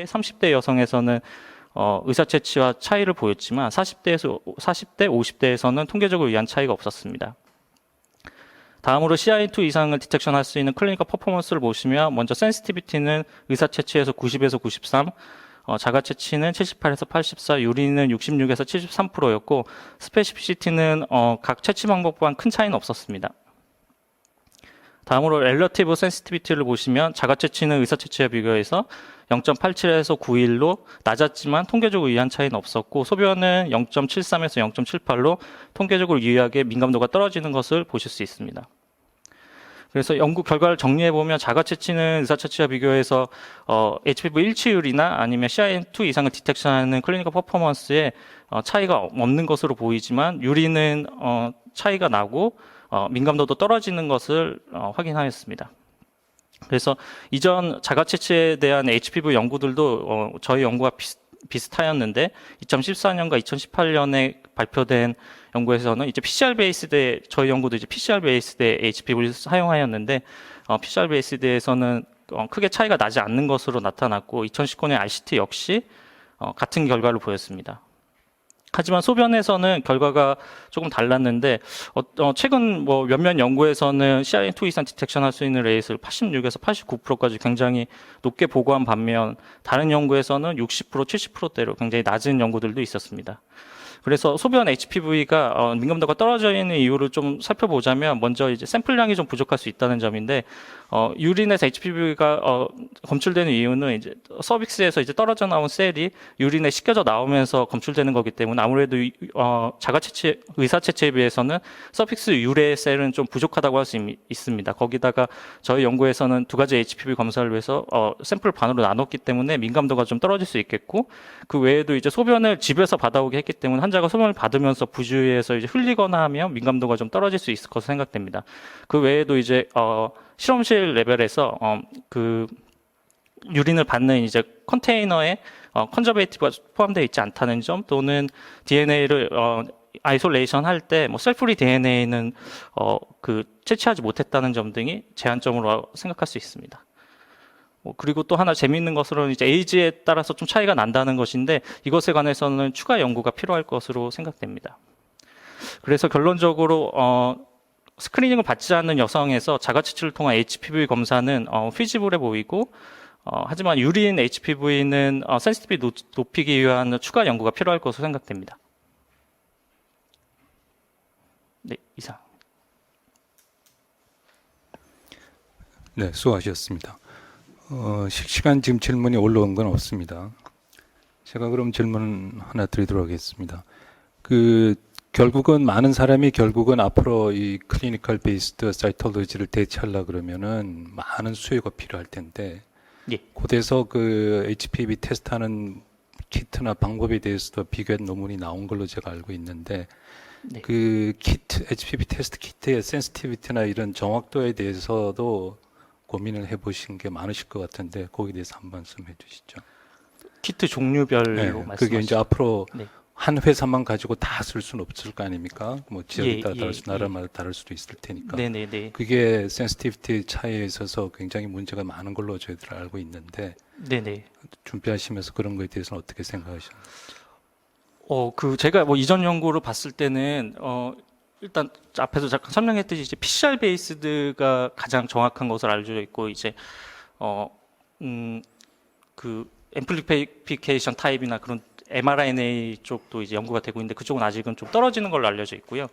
20대, 30대 여성에서는 의사 채취와 차이를 보였지만 40대, 50대에서는 통계적으로 유의한 차이가 없었습니다. 다음으로 CI2 이상을 디텍션할 수 있는 클리니컬 퍼포먼스를 보시면 먼저 센시티비티는 의사 채취에서 90에서 93, 자가 채취는 78에서 84, 유리는 66에서 73%였고 스페시피시티는 각 채취 방법과는 큰 차이는 없었습니다. 다음으로 렐러티브 센시티비티를 보시면 자가 채취는 의사 채취와 비교해서 0.87에서 91로 낮았지만 통계적으로 유의한 차이는 없었고 소변은 0.73에서 0.78로 통계적으로 유의하게 민감도가 떨어지는 것을 보실 수 있습니다. 그래서 연구 결과를 정리해보면 자가 채취는 의사 채취와 비교해서 HPV 일치율이나 아니면 CIN2 이상을 디텍션하는 클리니컬 퍼포먼스에 차이가 없는 것으로 보이지만 유리는 차이가 나고 민감도도 떨어지는 것을 확인하였습니다. 그래서 이전 자가 채취에 대한 HPV 연구들도 저희 연구와 비슷하였는데 2014년과 2018년에 발표된 연구에서는 이제 PCR 베이스드 저희 연구도 이제 PCR 베이스드 HPV를 사용하였는데 PCR 베이스드에서는 크게 차이가 나지 않는 것으로 나타났고 2019년 RCT 역시 같은 결과를 보였습니다. 하지만 소변에서는 결과가 조금 달랐는데 최근 몇몇 연구에서는 CIN2 이상 디텍션 할 수 있는 레이스를 86에서 89%까지 굉장히 높게 보고한 반면 다른 연구에서는 60%, 70%대로 굉장히 낮은 연구들도 있었습니다. 그래서 소변 HPV가 민감도가 떨어져 있는 이유를 좀 살펴보자면 먼저 이제 샘플량이 좀 부족할 수 있다는 점인데 유린에서 HPV가 검출되는 이유는 이제 서빅스에서 이제 떨어져 나온 셀이 유린에 씻겨져 나오면서 검출되는 거기 때문에 아무래도 자가 채취 의사 채취에 비해서는 서빅스 유래 셀은 좀 부족하다고 할 수 있습니다. 거기다가 저희 연구에서는 두 가지 HPV 검사를 위해서 샘플 반으로 나눴기 때문에 민감도가 좀 떨어질 수 있겠고 그 외에도 이제 소변을 집에서 받아오게 했기 때문에 환자가 소변을 받으면서 부주의해서 이제 흘리거나 하면 민감도가 좀 떨어질 수 있을 것으로 생각됩니다. 그 외에도 이제 실험실 레벨에서 그 유린을 받는 이제 컨테이너에 컨저베이티브가 포함되어 있지 않다는 점 또는 DNA를 아이솔레이션 할 때 뭐 셀프리 DNA는 그 채취하지 못했다는 점 등이 제한점으로 생각할 수 있습니다. 그리고 또 하나 재미있는 것으로는 이제 에이지에 따라서 좀 차이가 난다는 것인데 이것에 관해서는 추가 연구가 필요할 것으로 생각됩니다. 그래서 결론적으로 스크리닝을 받지 않는 여성에서 자가 채취를 통한 HPV 검사는 피지블해 보이고 하지만 유린 HPV는 센시티비티 높이기 위한 추가 연구가 필요할 것으로 생각됩니다. 네, 이상. 네, 수고하셨습니다. 실시간 지금 질문이 올라온 건 없습니다. 제가 그럼 질문 하나 드리도록 하겠습니다. 결국은 많은 사람이 결국은 앞으로 이 클리니컬 베이스드 사이톨로지를 대체하려 그러면은 많은 수요가 필요할 텐데, 예. 곧에서 그 HPV 테스트하는 키트나 방법에 대해서도 비교한 논문이 나온 걸로 제가 알고 있는데, 네. 그 키트, HPV 테스트 키트의 센시티비티나 이런 정확도에 대해서도 고민을 해보신 게 많으실 것 같은데 거기에 대해서 한 말씀 해주시죠. 키트 종류별로 네, 말씀하시죠. 그게 이제 앞으로 네. 한 회사만 가지고 다 쓸 수는 없을 거 아닙니까? 뭐 지역에 따라 다를 수, 나라마다 다를 수도 있을 테니까. 네네네. 그게 센시티비티 차이에 있어서 굉장히 문제가 많은 걸로 저희들 알고 있는데 네네. 준비하시면서 그런 거에 대해서는 어떻게 생각하시나요? 제가 뭐 이전 연구를 봤을 때는 일단 앞에서 잠깐 설명했듯이 이제 PCR 베이스드가 가장 정확한 것으로 알려져 있고 이제 그 앰플리피케이션 타입이나 그런 mRNA 쪽도 이제 연구가 되고 있는데 그쪽은 아직은 좀 떨어지는 걸로 알려져 있고요.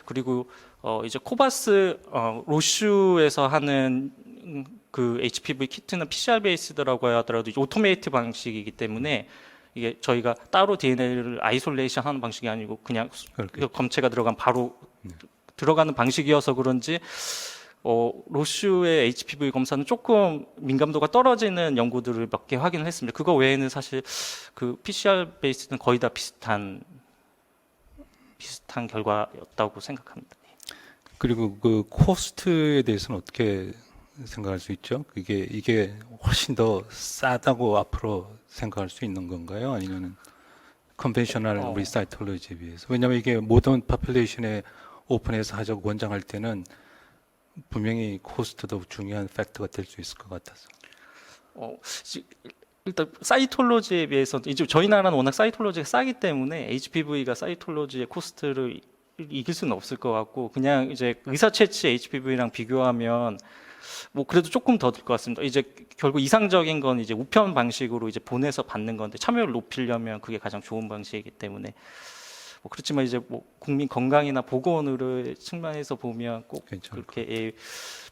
그리고 이제 코바스 로슈에서 하는 그 HPV 키트는 PCR 베이스드라고 하더라도 이제 오토메이트 방식이기 때문에 이게 저희가 따로 DNA를 아이솔레이션 하는 방식이 아니고 그냥 검체가 들어간 바로 들어가는 방식이어서 그런지 로슈의 HPV 검사는 조금 민감도가 떨어지는 연구들을 몇 개 확인을 했습니다. 그거 외에는 사실 그 PCR 베이스는 거의 다 비슷한 결과였다고 생각합니다. 그리고 그 코스트에 대해서는 어떻게 생각할 수 있죠? 이게 훨씬 더 싸다고 앞으로 생각할 수 있는 건가요? 아니면은 컨벤셔널 리사이톨로지에 비해서? 왜냐하면 이게 모든 파퓰레이션에 오픈해서 하자고 권장할 때는 분명히 코스트도 중요한 팩터가 될 수 있을 것 같아서. 일단 사이톨로지에 비해서 이제 저희 나라는 워낙 사이톨로지가 싸기 때문에 HPV가 사이톨로지의 코스트를 이길 수는 없을 것 같고 그냥 이제 의사 채취 HPV랑 비교하면 뭐 그래도 조금 더 들 것 같습니다. 이제 결국 이상적인 건 이제 우편 방식으로 이제 보내서 받는 건데 참여를 높이려면 그게 가장 좋은 방식이기 때문에 뭐 그렇지만 이제 뭐 국민 건강이나 보건의료의 측면에서 보면 꼭 괜찮을 그렇게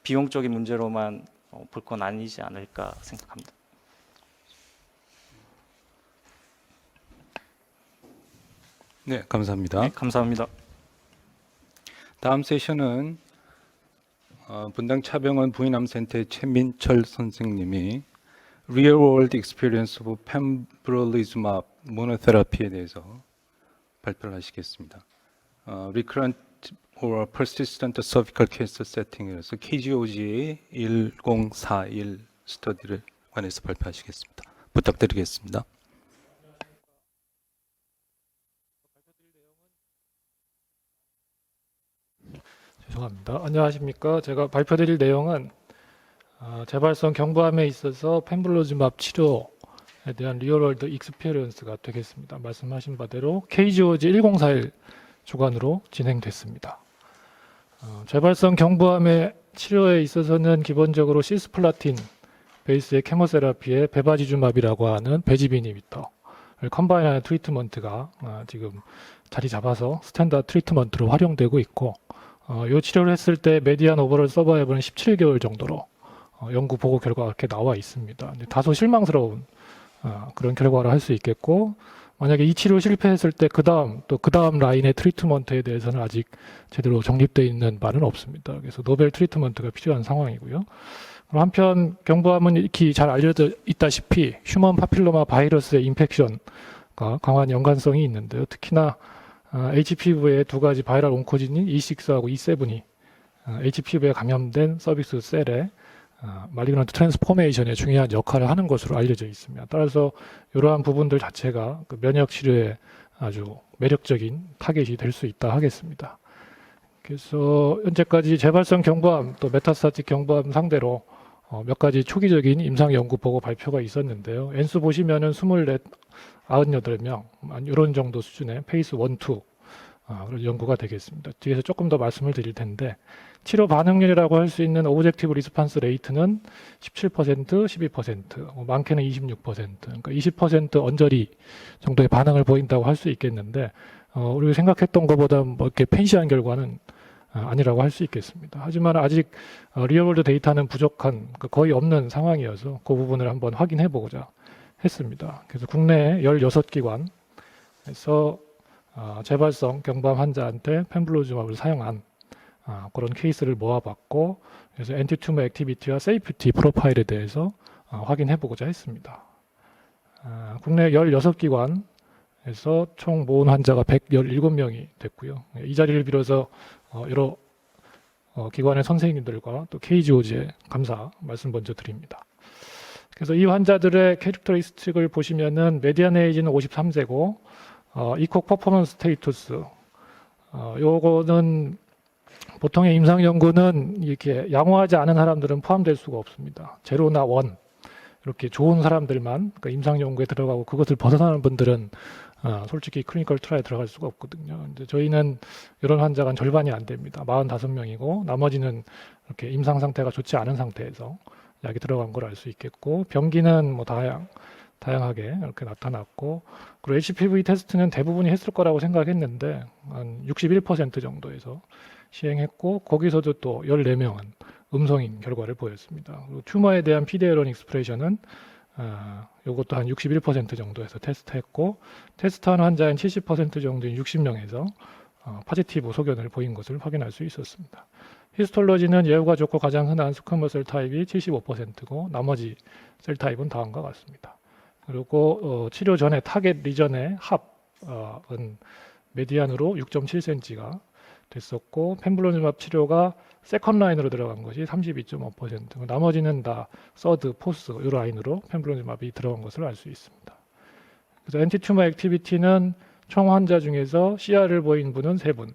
비용적인 문제로만 볼 건 아니지 않을까 생각합니다. 네, 감사합니다. 네, 감사합니다. 다음 세션은 분당 차병원 부인암센터의 최민철 선생님이 Real World Experience of Pembrolizumab Monotherapy에 대해서 발표를 하시겠습니다. Recurrent or Persistent Cervical Cancer Setting에서 KGOG 1041 스터디를 관해서 발표하시겠습니다. 부탁드리겠습니다. 죄송합니다. 안녕하십니까. 제가 발표드릴 내용은 재발성 경부암에 있어서 펜블로즈맙 치료에 대한 리얼월드 익스피리언스가 되겠습니다. 말씀하신 바대로 KGOG 1041 주관으로 진행됐습니다. 재발성 경부암의 치료에 있어서는 기본적으로 시스플라틴 베이스의 케모세라피에 베바지주맙이라고 하는 배집 이니비터를 컴바인하는 트리트먼트가 지금 자리 잡아서 스탠다드 트리트먼트로 활용되고 있고 이 치료를 했을 때 메디안 오버롤 서바이벌은 17개월 정도로 연구 보고 결과가 이렇게 나와 있습니다. 다소 실망스러운 그런 결과를 할 수 있겠고 만약에 이 치료 실패했을 때 그 다음 라인의 트리트먼트에 대해서는 아직 제대로 정립되어 있는 바는 없습니다. 그래서 노벨 트리트먼트가 필요한 상황이고요. 그럼 한편 경부암은 이렇게 잘 알려져 있다시피 휴먼 파필로마 바이러스의 인펙션과 강한 연관성이 있는데요. 특히나 HPV의 두 가지 바이럴 온코진인 E6하고 E7이 HPV에 감염된 서빅스 셀의 말리그넌트 트랜스포메이션에 중요한 역할을 하는 것으로 알려져 있습니다. 따라서 이러한 부분들 자체가 그 면역 치료에 아주 매력적인 타겟이 될 수 있다 하겠습니다. 그래서 현재까지 재발성 경부암 또 메타스타틱 경부암 상대로 몇 가지 초기적인 임상 연구 보고 발표가 있었는데요. N수 보시면은 24, 98명 이런 정도 수준의 페이스 1, 2 그런 연구가 되겠습니다. 뒤에서 조금 더 말씀을 드릴 텐데 치료 반응률이라고 할 수 있는 오브젝티브 리스판스 레이트는 17%, 12%, 많게는 26%, 그러니까 20% 언저리 정도의 반응을 보인다고 할 수 있겠는데 우리가 생각했던 것보다 뭐 이렇게 팬시한 결과는 아니라고 할 수 있겠습니다. 하지만 아직 리얼월드 데이터는 부족한 거의 없는 상황이어서 그 부분을 한번 확인해 보고자 했습니다. 그래서 국내 16기관에서 재발성 경부암 환자한테 펜블로즈맙을 사용한 그런 케이스를 모아봤고 그래서 엔티튜머 액티비티와 세이프티 프로파일에 대해서 확인해 보고자 했습니다. 국내 16기관에서 총 모은 환자가 117명이 됐고요. 이 자리를 빌어서 여러 기관의 선생님들과 또 KGOG에 감사 말씀 먼저 드립니다. 그래서 이 환자들의 캐릭터리스틱을 보시면은 메디안 에이지는 53세고 이콕 퍼포먼스 스테이투스 요거는 보통의 임상 연구는 이렇게 양호하지 않은 사람들은 포함될 수가 없습니다. 제로나 원 이렇게 좋은 사람들만 그러니까 임상 연구에 들어가고 그것을 벗어나는 분들은 솔직히 클리니컬 트라이에 들어갈 수가 없거든요. 근데 저희는 이런 환자가 절반이 안 됩니다. 45명이고 나머지는 이렇게 임상 상태가 좋지 않은 상태에서 약이 들어간 걸 알 수 있겠고 병기는 뭐 다양하게 이렇게 나타났고 그리고 HPV 테스트는 대부분이 했을 거라고 생각했는데 한 61% 정도에서 시행했고 거기서도 또 14명은 음성인 결과를 보였습니다. 그리고 튜머에 대한 PD-L1 익스프레션은 이것도 한 61% 정도에서 테스트했고 테스트한 환자인 70% 정도인 60명에서 파지티브 소견을 보인 것을 확인할 수 있었습니다. 히스톨로지는 예후가 좋고 가장 흔한 스쿼머 셀 타입이 75%고 나머지 셀 타입은 다음과 같습니다. 그리고 치료 전에 타겟 리전의 합은 메디안으로 6.7cm가 됐었고 펜블로즈맙 치료가 세컨 라인으로 들어간 것이 32.5%, 나머지는 다 서드, 포스 이 라인으로 펜블로즈맙이 들어간 것을 알 수 있습니다. 그래서 엔티튜머 액티비티는 총 환자 중에서 CR을 보인 분은 3분,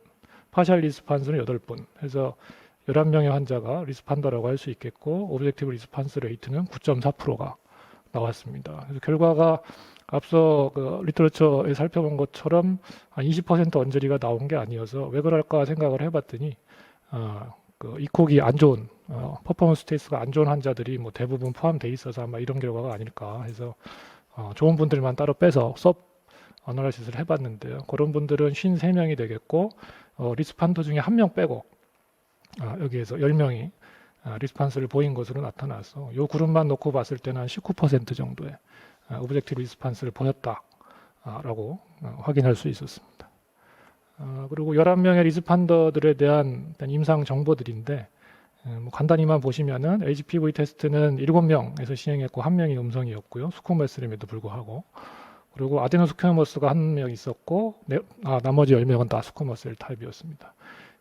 파셜 리스판스는 8분, 해서 11명의 환자가 리스판더라고 할 수 있겠고 오브젝티브 리스판스 레이트는 9.4%가 나왔습니다. 그래서 결과가 앞서 그 리터처에 살펴본 것처럼 한 20% 언저리가 나온 게 아니어서 왜 그럴까 생각을 해봤더니 그 이콕이 안 좋은 퍼포먼스 테스트가 안 좋은 환자들이 뭐 대부분 포함돼 있어서 아마 이런 결과가 아닐까 해서 좋은 분들만 따로 빼서 섭 어널라이시스를 해봤는데요. 그런 분들은 53명이 되겠고 리스판더 중에 한 명 빼고 여기에서 10명이 리스판스를 보인 것으로 나타나서 이 그룹만 놓고 봤을 때는 한 19% 정도의 오브젝티브 리스판스를 보였다라고 확인할 수 있었습니다. 그리고 11명의 리스판더들에 대한 임상 정보들인데 뭐 간단히만 보시면은 HPV 테스트는 7명에서 시행했고 1명이 음성이었고요. 스코메스림에도 불구하고 그리고 아데노스퀘모스가 1명 있었고 나머지 10명은 다 스코머셀 타입이었습니다.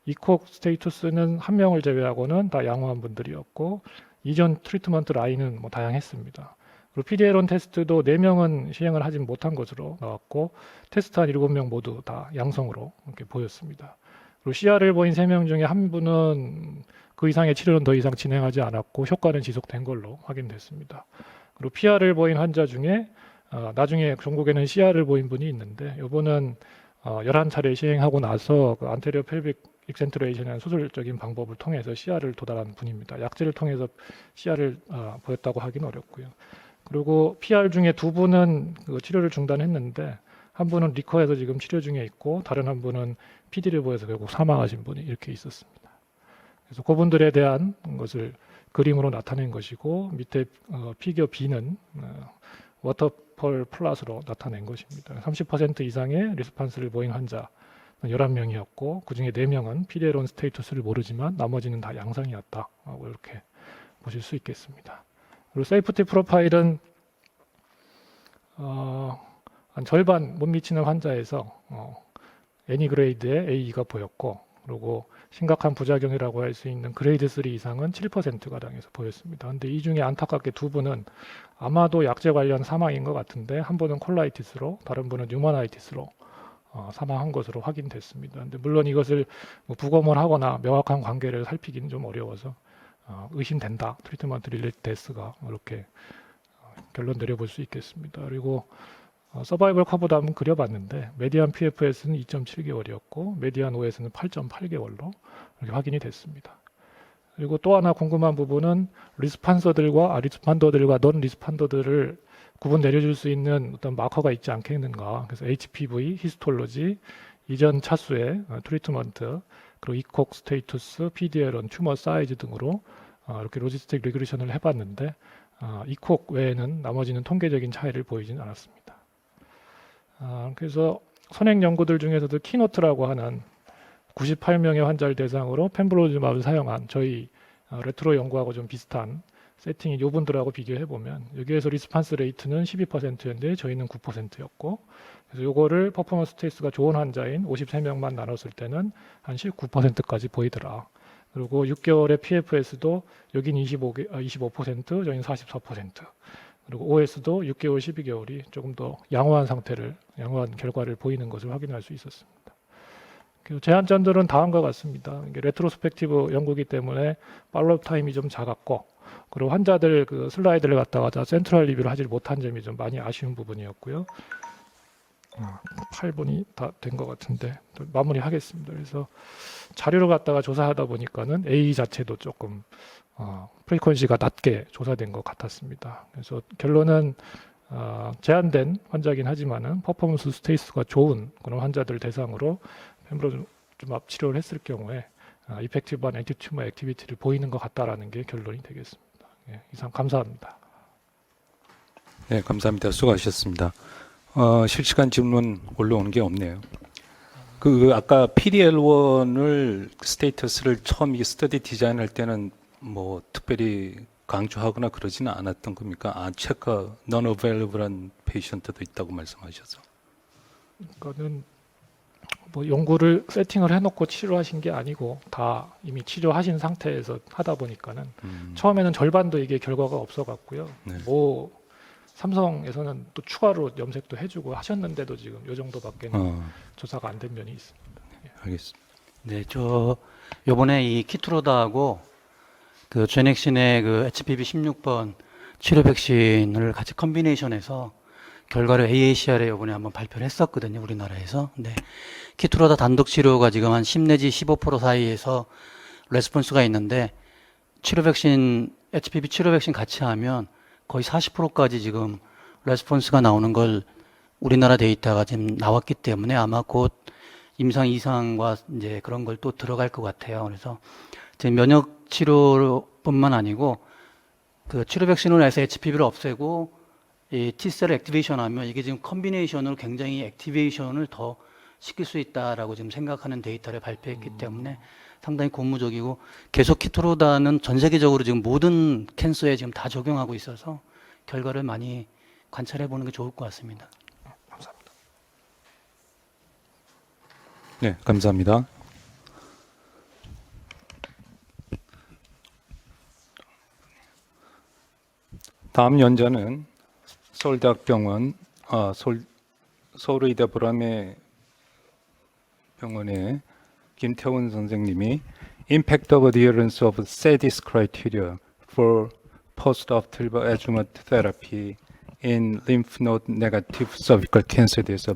이콕 스테이투스는 1명을 제외하고는 다 양호한 분들이었고 이전 트리트먼트 라인은 뭐 다양했습니다. 그리고 PD-L1 테스트도 4명은 시행을 하지 못한 것으로 나왔고 테스트한 7명 모두 다 양성으로 이렇게 보였습니다. 그리고 CR을 보인 3명 중에 한 분은 그 이상의 치료는 더 이상 진행하지 않았고 효과는 지속된 걸로 확인됐습니다. 그리고 PR을 보인 환자 중에 나중에 전국에는 CR을 보인 분이 있는데 이분은 11차례 시행하고 나서 그 안테리어 펠빅 익센트레이션이라는 수술적인 방법을 통해서 CR을 도달한 분입니다. 약제를 통해서 CR을 보였다고 하기는 어렵고요. 그리고 PR 중에 2분은 그 치료를 중단했는데 한 분은 리커에서 지금 치료 중에 있고 다른 한 분은 PD를 보여서 결국 사망하신 분이 이렇게 있었습니다. 그래서 그분들에 대한 것을 그림으로 나타낸 것이고 밑에 피겨 B는 워터펄 플롯으로 나타낸 것입니다. 30% 이상의 리스판스를 보인 환자 11명이었고 그 중에 4명은 PD-L1 스테이투스를 모르지만 나머지는 다 양성이었다. 이렇게 보실 수 있겠습니다. 그리고 세이프티 프로파일은 한 절반 못 미치는 환자에서 애니 그레이드의 AE가 보였고 그리고 심각한 부작용이라고 할 수 있는 그레이드 3 이상은 7%가량에서 보였습니다. 그런데 이 중에 안타깝게 2분은 아마도 약제 관련 사망인 것 같은데 한 분은 콜라이티스로 다른 분은 뉴모나이티스로 사망한 것으로 확인됐습니다. 근데 물론 이것을 뭐 부검을 하거나 명확한 관계를 살피기는 좀 어려워서 의심된다. 트리트먼트 릴레이트 데스가 이렇게 결론 내려볼 수 있겠습니다. 그리고 서바이벌 커브도 한번 그려봤는데 메디안 PFS는 2.7개월이었고 메디안 OS는 8.8개월로 이렇게 확인이 됐습니다. 그리고 또 하나 궁금한 부분은 리스판더들과 넌 리스판더들을 구분 내려줄 수 있는 어떤 마커가 있지 않겠는가. 그래서 HPV, 히스톨로지, 이전 차수의 트리트먼트, 그리고 이콕 스테이투스, PD-L1, 튜머 사이즈 등으로 이렇게 로지스틱 리그레션을 해봤는데 이콕 외에는 나머지는 통계적인 차이를 보이진 않았습니다. 그래서 선행 연구들 중에서도 키노트라고 하는 98명의 환자를 대상으로 펜블로즈맙을 사용한 저희 레트로 연구하고 좀 비슷한 세팅이 요분들하고 비교해보면 여기에서 리스판스 레이트는 12%였는데 저희는 9%였고 그래서 요거를 퍼포먼스 테스트가 좋은 환자인 53명만 나눴을 때는 한 19%까지 보이더라. 그리고 6개월의 PFS도 여긴 25%, 저희는 44%. 그리고 OS도 6개월, 12개월이 조금 더 양호한 결과를 보이는 것을 확인할 수 있었습니다. 제한점들은 다음과 같습니다. 이게 레트로스펙티브 연구이기 때문에 팔로업 타임이 좀 작았고, 그리고 환자들 그 슬라이드를 갖다가 센트럴 리뷰를 하지 못한 점이 좀 많이 아쉬운 부분이었고요. 8분이 다 된 것 같은데 마무리하겠습니다. 그래서 자료를 갖다가 조사하다 보니까는 A 자체도 조금 프리퀀시가 낮게 조사된 것 같았습니다. 그래서 결론은 제한된 환자긴 하지만은 퍼포먼스 스테이스가 좋은 그런 환자들 대상으로 펜블로즈맙 치료를 했을 경우에 이펙티브한 엔티튜머 액티비티를 보이는 것 같다라는 게 결론이 되겠습니다. 예, 이상 감사합니다. 네, 감사합니다. 수고하셨습니다. 실시간 질문 올라오는 게 없네요. 그 아까 PD-L1을 스테이터스를 처음 이 스터디 디자인할 때는 뭐 특별히 강조하거나 그러지는 않았던 겁니까? 체크 non-available한 페이션트도 있다고 말씀하셔서. 그거는 뭐 연구를 세팅을 해놓고 치료하신 게 아니고 다 이미 치료하신 상태에서 하다 보니까는 처음에는 절반도 이게 결과가 없어갖고요. 네. 뭐 삼성에서는 또 추가로 염색도 해주고 하셨는데도 지금 이 정도밖에는 조사가 안 된 면이 있습니다. 알겠습니다. 네, 요번에 이 키트로다하고 그 제넥신의 그 HPV 16번 치료 백신을 같이 컨비네이션해서 결과를 AACR에 이번에 한번 발표를 했었거든요, 우리나라에서. 근데 키투라다 단독 치료가 지금 한 10 내지 15% 사이에서 레스폰스가 있는데 치료 백신, HPV 치료 백신 같이 하면 거의 40%까지 지금 레스폰스가 나오는 걸 우리나라 데이터가 지금 나왔기 때문에 아마 곧 임상 이상과 이제 그런 걸 또 들어갈 것 같아요. 그래서 지금 면역 치료뿐만 아니고 그 치료 백신을 해서 HPV를 없애고 이 T셀을 액티베이션 하면 이게 지금 컨비네이션으로 굉장히 액티베이션을 더 시킬 수 있다라고 지금 생각하는 데이터를 발표했기 때문에 상당히 고무적이고 계속 키토로다는 전 세계적으로 지금 모든 캔서에 지금 다 적용하고 있어서 결과를 많이 관찰해 보는 게 좋을 것 같습니다. 감사합니다. 네, 감사합니다. 다음 연자는 서울대학병원, 서울의대 보라매 병원의 김태훈 선생님이 Impact of adherence of SEDIS criteria for post-operative adjuvant therapy in lymph node negative cervical cancer에 대해서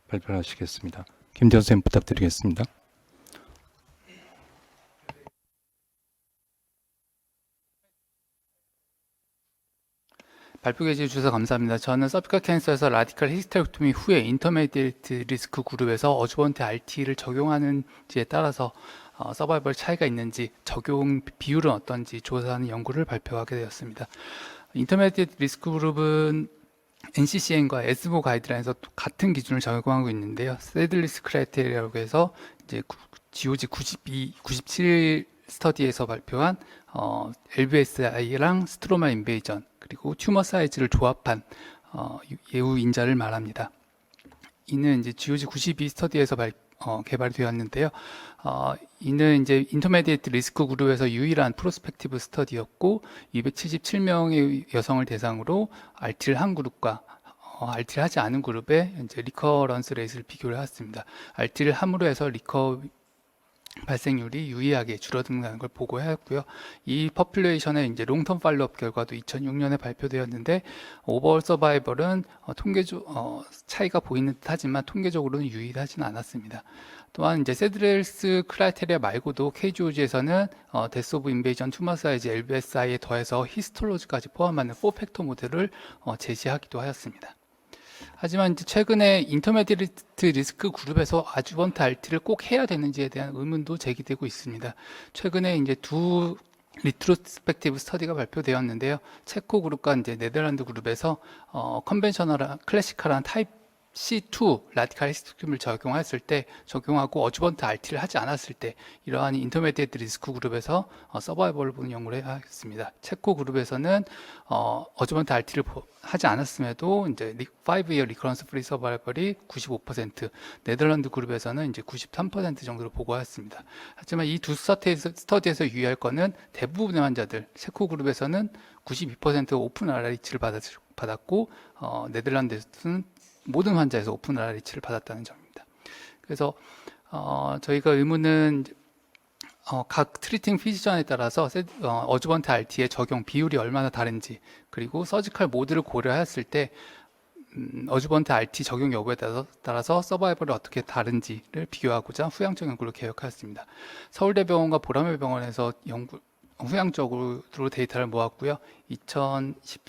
발표하시겠습니다. 김전 선생님 부탁드리겠습니다. 발표해 주셔서 감사합니다. 저는 서비컬 캔서에서 라디컬 히스테렉토미 후에 인터메디에이트 리스크 그룹에서 어주번트 RT를 적용하는지에 따라서 서바이벌 차이가 있는지 적용 비율은 어떤지 조사하는 연구를 발표하게 되었습니다. 인터메디에이트 리스크 그룹은 NCCN과 에스모 가이드라인에서 같은 기준을 적용하고 있는데요. 세들리스 크라이테리아라고 해서 이제 GOG 97 스터디에서 발표한 LBSI랑 스트로마 인베이전 그리고 튜머 사이즈를 조합한 예후 인자를 말합니다. 이는 이제 GOG 92 스터디에서 개발이 되었는데요. 이는 이제 인터메디에이트 리스크 그룹에서 유일한 프로스펙티브 스터디였고 277명의 여성을 대상으로 RT를 한 그룹과 RT를 하지 않은 그룹의 이제 리커런스 레이스를 비교를 해왔습니다. RT를 함으로 해서 리커 발생률이 유의하게 줄어든다는 걸 보고했고요. 이 퍼퓰레이션의 이제 롱텀 팔로업 결과도 2006년에 발표되었는데 오버올 서바이벌은 차이가 보이는 듯하지만 통계적으로는 유의하지는 않았습니다. 또한 이제 세드렐스 크라이테리아 말고도 KGOG에서는 데스 오브 인베이전 투머 사이즈 LBSI에 더해서 히스톨로지까지 포함하는 4팩터 모델을 제시하기도 하였습니다. 하지만 이제 최근에 인터메디에이트 리스크 그룹에서 아주번트 RT를 꼭 해야 되는지에 대한 의문도 제기되고 있습니다. 최근에 이제 두 리트로스펙티브 스터디가 발표되었는데요. 체코 그룹과 이제 네덜란드 그룹에서 컨벤셔널한 클래시컬한 타입 C2 라디칼 히스토킴을 적용하고 어주번트 RT를 하지 않았을 때 이러한 인터메디에이트 리스크 그룹에서 서바이벌을 보는 연구를 했습니다. 체코 그룹에서는 어주번트 RT를 하지 않았음에도 이제 5-year recurrence free survival이 95%, 네덜란드 그룹에서는 이제 93% 정도로 보고하였습니다. 하지만 이 두 스터디에서 유의할 것은 대부분의 환자들, 체코 그룹에서는 92% 오픈 RRH를 받았고 네덜란드에서는 모든 환자에서 오픈 RRH를 받았다는 점입니다. 그래서 저희가 의문은 각 트리팅 피지션에 따라서 어주번트 RT의 적용 비율이 얼마나 다른지 그리고 서지컬 모드를 고려했을 때 어주번트 RT 적용 여부에 따라서 서바이벌이 어떻게 다른지를 비교하고자 후양적 연구를 계획하였습니다. 서울대병원과 보라매병원에서 후양적으로 데이터를 모았고요. 2010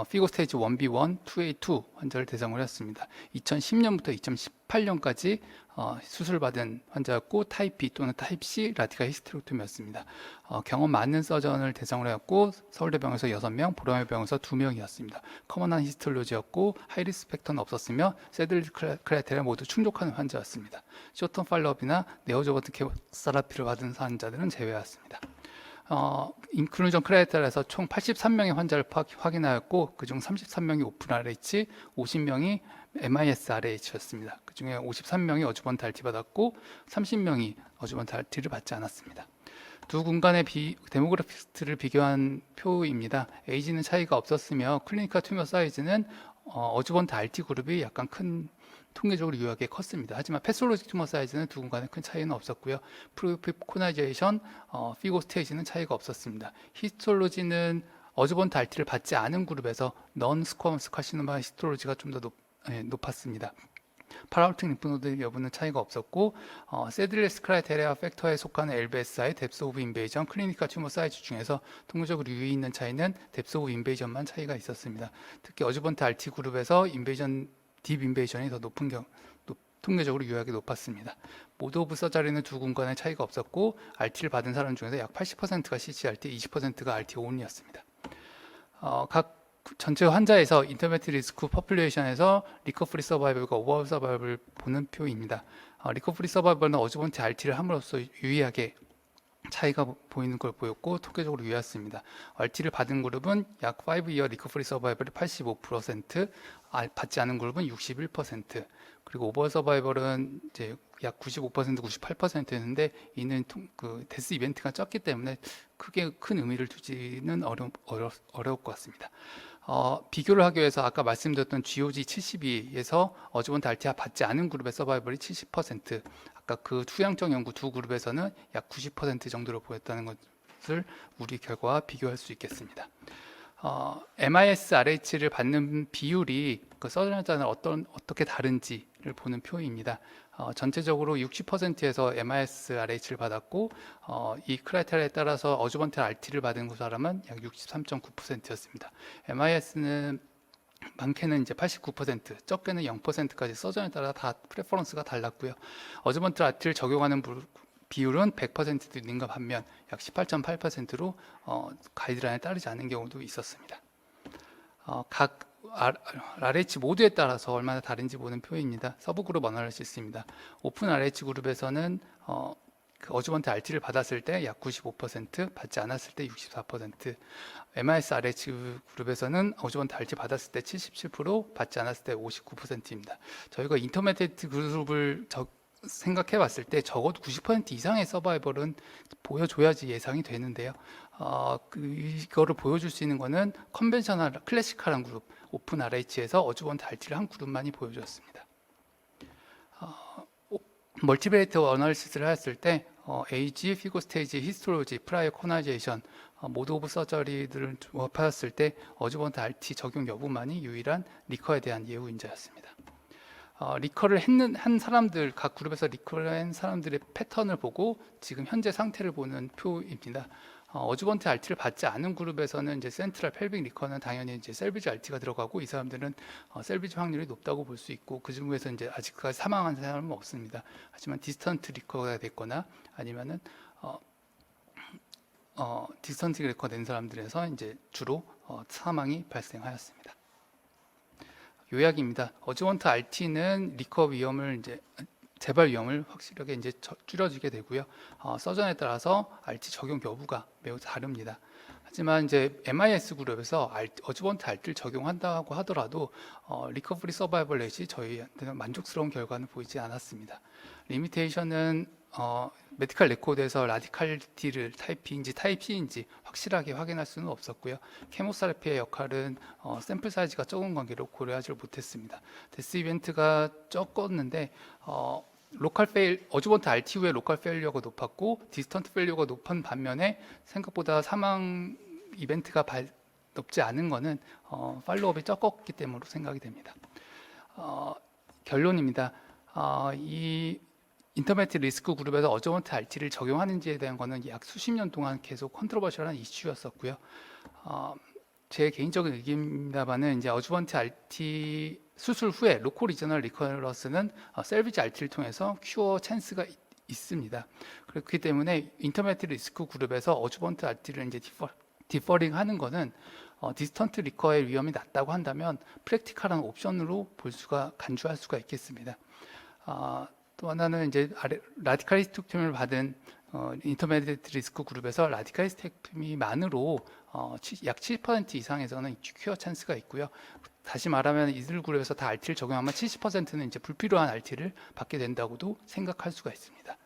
피고 스테이지 1B1, 2A2 환자를 대상으로 했습니다. 2010년부터 2018년까지 수술받은 환자였고 타입 B 또는 타입 C 라디칼 히스테렉토미였습니다. 경험 많은 서전을 대상으로 했고 서울대병원에서 6명, 보라매병원에서 2명이었습니다. 커먼한 히스톨로지였고 하이리스크 팩터는 없었으며 세들 크라이테리아 모두 충족하는 환자였습니다. 쇼텀 팔로업이나 네오조버트 케모세라피를 받은 환자들은 제외였습니다. 인클루전 크라이테리아에서 총 83명의 환자를 확인하였고 그중 33명이 오픈 RH, 50명이 MIS RH였습니다. 그중에 53명이 어주번트 RT 받았고 30명이 어주번트 RT를 받지 않았습니다. 두 군간의 데모그래피스트를 비교한 표입니다. 에이지는 차이가 없었으며 클리니컬 튜머 사이즈는 어주번트 RT 그룹이 약간 큰 통계적으로 유효하게 컸습니다. 하지만 패솔로직 튜머 사이즈는 두 군간에 큰 차이는 없었고요. 프로피코나이제이션, 피고 스테이지는 차이가 없었습니다. 히스톨로지는 어주번트 RT를 받지 않은 그룹에서 넌 스쿼머스 카시노마 히스토로지가 좀 더 높았습니다. 파라올틱 림프노드 여부는 차이가 없었고 세들레스 크라이테리아 팩터에 속하는 LBSI, 뎁스 오브 인베이전, 클리니컬 튜머 사이즈 중에서 통계적으로 유의 있는 차이는 뎁스 오브 인베이전만 차이가 있었습니다. 특히 어주번트 RT 그룹에서 딥 인베이전이 더 높은 통계적으로 유효하게 높았습니다. 모드 오브 서저리는 두 군간의 차이가 없었고 RT를 받은 사람 중에서 약 80%가 CCRT, 20%가 RT 온리였습니다. 각 전체 환자에서 인터메트 리스크 포퓰레이션에서 리커프리 서바이벌과 오버올 서바이벌을 보는 표입니다. 리커프리 서바이벌은 어주번트 RT를 함으로써 유의하게 차이가 보이는 걸 보였고 통계적으로 유의했습니다. RT를 받은 그룹은 약 5-year 리커프리 서바이벌이 85%, 받지 않은 그룹은 61%, 그리고 오버올 서바이벌은 이제 약 95%, 98%였는데 이는 데스 이벤트가 적기 때문에 크게 큰 의미를 두지는 어려울 것 같습니다. 비교를 하기 위해서 아까 말씀드렸던 GOG 72에서 어주번트 RT가 받지 않은 그룹의 서바이벌이 70%, 아까 그 투양적 연구 두 그룹에서는 약 90% 정도로 보였다는 것을 우리 결과와 비교할 수 있겠습니다. MIS RH를 받는 비율이 그 서전자는 어떻게 다른지를 보는 표입니다. 전체적으로 60%에서 MIS RH를 받았고 이 크라이테리아에 따라서 어주번트 RT를 받은 사람은 약 63.9%였습니다. MIS는 많게는 이제 89%, 적게는 0%까지 서전에 따라 다 프레퍼런스가 달랐고요. 어주번트 RT를 적용하는 비율은 100%도 있는가 반면 약 18.8%로 가이드라인에 따르지 않은 경우도 있었습니다. 각 RH 모드에 따라서 얼마나 다른지 보는 표입니다. 서브그룹 어널리시스입니다. 오픈 RH 그룹에서는 그 어주번트 RT를 받았을 때 약 95%, 받지 않았을 때 64%, MIS RH 그룹에서는 어주번트 RT 받았을 때 77%, 받지 않았을 때 59%입니다. 저희가 인터메디에이트 그룹을 생각해 봤을 때 적어도 90% 이상의 서바이벌은 보여줘야지 예상이 되는데요. 이거를 보여줄 수 있는 거는 컨벤셔널 클래시컬한 그룹 오픈 RH에서 어주번트 RT를 한 그룹만이 보여줬습니다. 멀티베이터 어널리시스를 했을 때 에이지, 피고 스테이지, 히스토로지, 프라이어 코나이제이션, 모드 오브 서저리들을 조합하였을 때 어주번트 RT 적용 여부만이 유일한 리커에 대한 예우 인자였습니다. 리커를 한 사람들, 각 그룹에서 리커를 한 사람들의 패턴을 보고 지금 현재 상태를 보는 표입니다. 어주번트 RT를 받지 않은 그룹에서는 이제 센트럴 펠빅 리커는 당연히 이제 셀비지 RT가 들어가고 이 사람들은 셀비지 확률이 높다고 볼 수 있고 그 중에서 이제 아직까지 사망한 사람은 없습니다. 하지만 디스턴트 리커가 됐거나 아니면은 디스턴트 리커 된 사람들에서 이제 주로 사망이 발생하였습니다. 요약입니다. 어주번트 RT는 리커 위험을 이제 재발 위험을 확실하게 이제 줄여주게 되고요. 서전에 따라서 RT 적용 여부가 매우 다릅니다. 하지만 이제 MIS 그룹에서 어주번트 RT를 적용한다고 하더라도 리커버리 서바이벌 렛이 저희한테는 만족스러운 결과는 보이지 않았습니다. 리미테이션은 메디컬 레코드에서 라디칼리티를 타입 B인지 타입 C인지 확실하게 확인할 수는 없었고요. 케모세라피의 역할은 샘플 사이즈가 적은 관계로 고려하지 못했습니다. 데스 이벤트가 적었는데 어주번트 RT 후에 로컬 페일리어가 높았고 디스턴트 페일리어가 높은 반면에 생각보다 사망 이벤트가 높지 않은 것은 팔로우업이 적었기 때문으로 생각이 됩니다. 결론입니다. 이 인터메트 리스크 그룹에서 어주번트 RT를 적용하는지에 대한 것은 약 수십 년 동안 계속 컨트로버셜한 이슈였었고요. 제 개인적인 의견입니다만은 이제 어주번트 RT 수술 후에 로컬 리저널 리커러스는 셀비지 RT를 통해서 큐어 찬스가 있습니다. 그렇기 때문에 인터메트 리스크 그룹에서 어주번트 RT를 이제 디퍼링 하는 것은 디스턴트 리커의 위험이 낮다고 한다면 프랙티컬한 옵션으로 간주할 수가 있겠습니다. 또 하나는 이제 라디칼 히스테렉토미를 받은 인터메디에이트 리스크 그룹에서 라디칼 히스테렉토미만으로 약 70% 이상에서는 큐어 찬스가 있고요. 다시 말하면 이들 그룹에서 다 RT를 적용하면 70%는 이제 불필요한 RT를 받게 된다고도 생각할 수가 있습니다.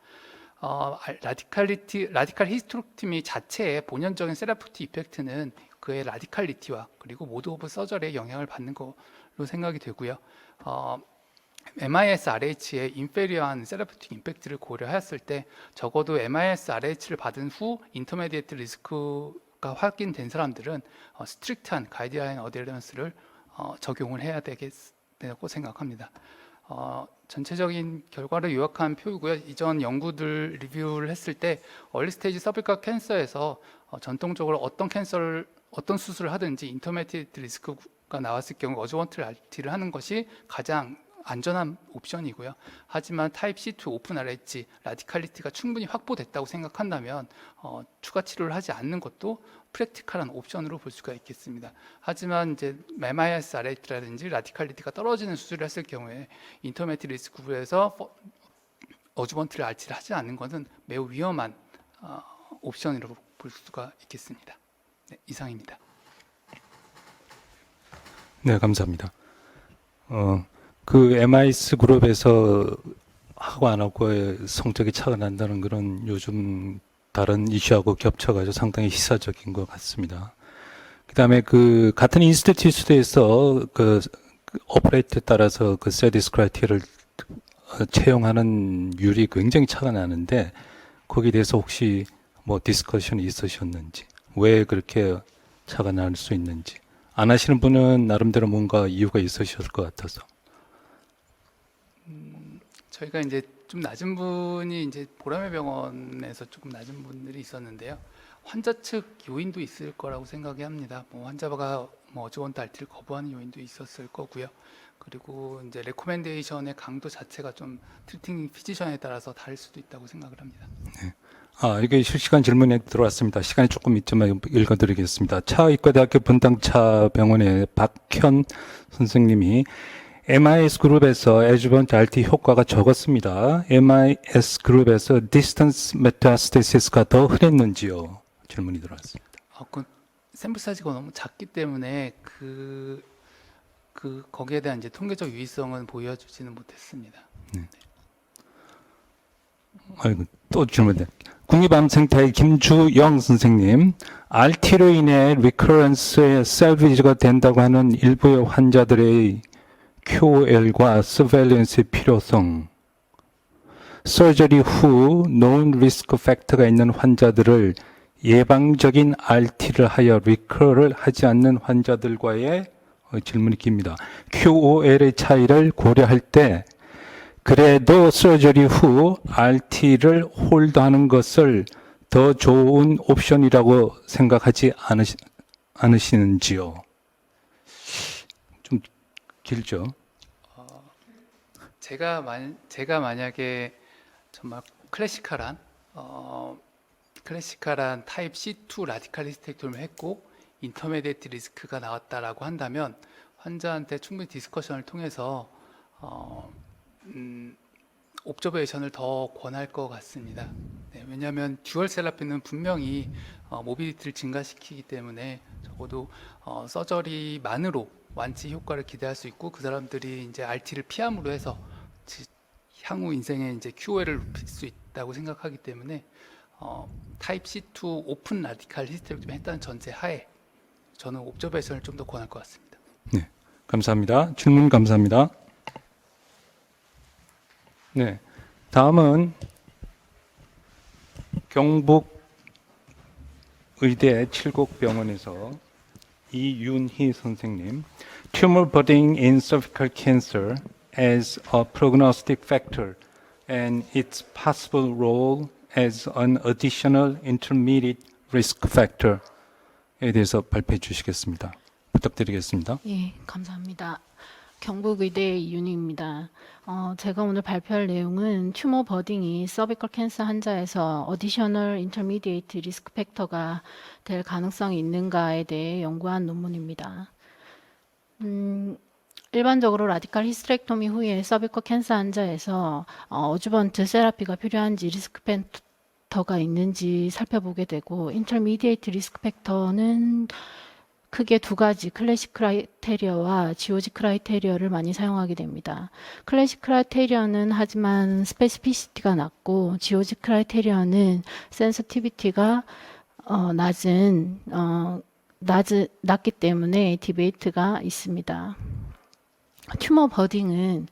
라디칼 히스테렉토미 자체의 본연적인 세라프틱 이펙트는 그의 라디칼리티와 그리고 모드 오브 서저리에 영향을 받는 걸로 생각이 되고요. MIS RH의 인페리어한 세라피틱 임팩트를 고려하였을 때 적어도 MIS RH를 받은 후 인터메디에이트 리스크 확인된 사람들은 스트릭트한 가이드라인 어데런스를 적용을 해야 되겠다고 생각합니다. 전체적인 결과를 요약한 표이고요. 이전 연구들 리뷰를 했을 때 얼리 스테이지 서비컬 캔서에서 전통적으로 어떤 수술을 하든지 인터미디에이트 리스크가 나왔을 경우 어저번트 RT를 하는 것이 가장 안전한 옵션이고요. 하지만 타입 C2 오픈 RH 라디칼리티가 충분히 확보됐다고 생각한다면 추가 치료를 하지 않는 것도 프랙티컬한 옵션으로 볼 수가 있겠습니다. 하지만 이제 MIS RH라든지 라디칼리티가 떨어지는 수술을 했을 경우에 인터미디에이트 리스크 그룹에서 어주번트를 RT를 하지 않는 것은 매우 위험한 옵션으로 볼 수가 있겠습니다. 네, 이상입니다. 네, 감사합니다. 그 MIS 그룹에서 하고 안 하고의 성적이 차가 난다는 그런 요즘 다른 이슈하고 겹쳐가지고 상당히 시사적인 것 같습니다. 그다음에 그 같은 인스티튜트에서 그 오퍼레이트에 따라서 그 세디스 크라이테리아를 채용하는 율이 굉장히 차가 나는데 거기에 대해서 혹시 뭐 디스커션이 있으셨는지, 왜 그렇게 차가 날 수 있는지, 안 하시는 분은 나름대로 뭔가 이유가 있으셨을 것 같아서. 저희가 이제 좀 낮은 분이 이제 보라매 병원에서 조금 낮은 분들이 있었는데요. 환자 측 요인도 있을 거라고 생각이 합니다. 뭐 환자가 뭐 어저번트 RT를 거부하는 요인도 있었을 거고요. 그리고 이제 레코멘데이션의 강도 자체가 좀 트리팅 피지션에 따라서 다를 수도 있다고 생각을 합니다. 이게 실시간 질문에 들어왔습니다. 시간이 조금 있지만 읽어드리겠습니다. 차의과대학교 분당차 병원의 박현 선생님이 MIS 그룹에서 에주번트 RT 효과가 적었습니다. MIS 그룹에서 디스턴스 메타스테시스가 더 흔했는지요? 질문이 들어왔습니다. 그 샘플 사이즈가 너무 작기 때문에 거기에 대한 이제 통계적 유의성은 보여주지는 못했습니다. 아이고, 또 질문돼. 국립암센터의 김주영 선생님, RT로 인해 리커런스의 셀비지가 된다고 하는 일부의 환자들의 QOL과 서베일런스의 필요성, 서저리 후 known 리스크 팩터가 있는 환자들을 예방적인 RT를 하여 리커를 하지 않는 환자들과의 질문이 깁니다. QOL의 차이를 고려할 때 그래도 서저리 후 RT를 홀드하는 것을 더 좋은 옵션이라고 생각하지 않으시는지요? 좀 길죠? 제가 만약에 정말 클래시컬한 타입 C2 라디칼 히스테렉토미를 했고 인터미디에이트 리스크가 나왔다라고 한다면 환자한테 충분히 디스커션을 통해서 옵저베이션을 더 권할 것 같습니다. 네, 왜냐하면 듀얼 셀라피는 분명히 모빌리티를 증가시키기 때문에 적어도 서저리만으로 완치 효과를 기대할 수 있고 그 사람들이 이제 RT를 피함으로 해서 향후 인생에 이제 QOL을 높일 수 있다고 생각하기 때문에 타입 C2 오픈 라디칼 히스테렉토미 했다는 전제 하에 저는 옵저베이션을 좀 더 권할 것 같습니다. 네, 감사합니다. 질문 감사합니다. 네, 다음은 경북 의대 칠곡병원에서 이윤희 선생님, tumor burden in cervical cancer as a prognostic factor and its possible role as an additional intermediate risk factor에 대해서 발표해 주시겠습니다. 부탁드리겠습니다. 예, 감사합니다. 경북의대 이윤희입니다. 제가 오늘 발표할 내용은 튜머 버딩이 서비컬 캔서 환자에서 어디셔널 인터미디에이트 리스크 팩터가 될 가능성이 있는가에 대해 연구한 논문입니다. 일반적으로 라디칼 히스테렉토미 후에 서비컬 캔서 환자에서 어주번트 세라피가 필요한지 리스크 팩터가 있는지 살펴보게 되고, 인터미디에이트 리스크 팩터는 크게 두 가지 클래식 크라이테리어와 GOG 크라이테리어를 많이 사용하게 됩니다. 클래식 크라이테리어는 하지만 스페시피시티가 낮고 GOG 크라이테리어는 센서티비티가 낮기 때문에 디베이트가 있습니다. 튜머 버딩은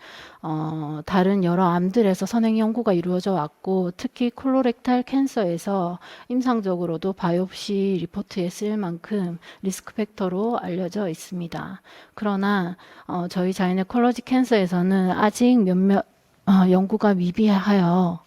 다른 여러 암들에서 선행 연구가 이루어져 왔고 특히 콜로렉탈 캔서에서 임상적으로도 바이옵시 리포트에 쓰일 만큼 리스크 팩터로 알려져 있습니다. 그러나 저희 자이네콜로지 캔서에서는 아직 몇몇 연구가 미비하여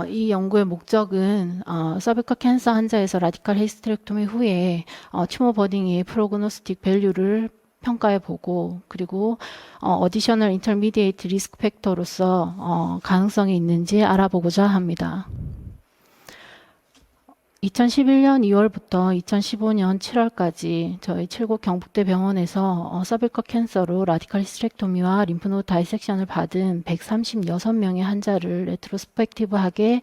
이 연구의 목적은 서비컬 캔서 환자에서 라디칼 히스테렉토미 후에 튜머 버딩의 프로그노스틱 밸류를 평가해 보고 그리고 어디셔널 인터미디에이트 리스크 팩터로서 가능성이 있는지 알아보고자 합니다. 2011년 2월부터 2015년 7월까지 저희 칠곡 경북대 병원에서 서비컬 캔서로 라디칼 히스테렉토미와 림프노드 다이섹션을 받은 136명의 환자를 레트로스펙티브하게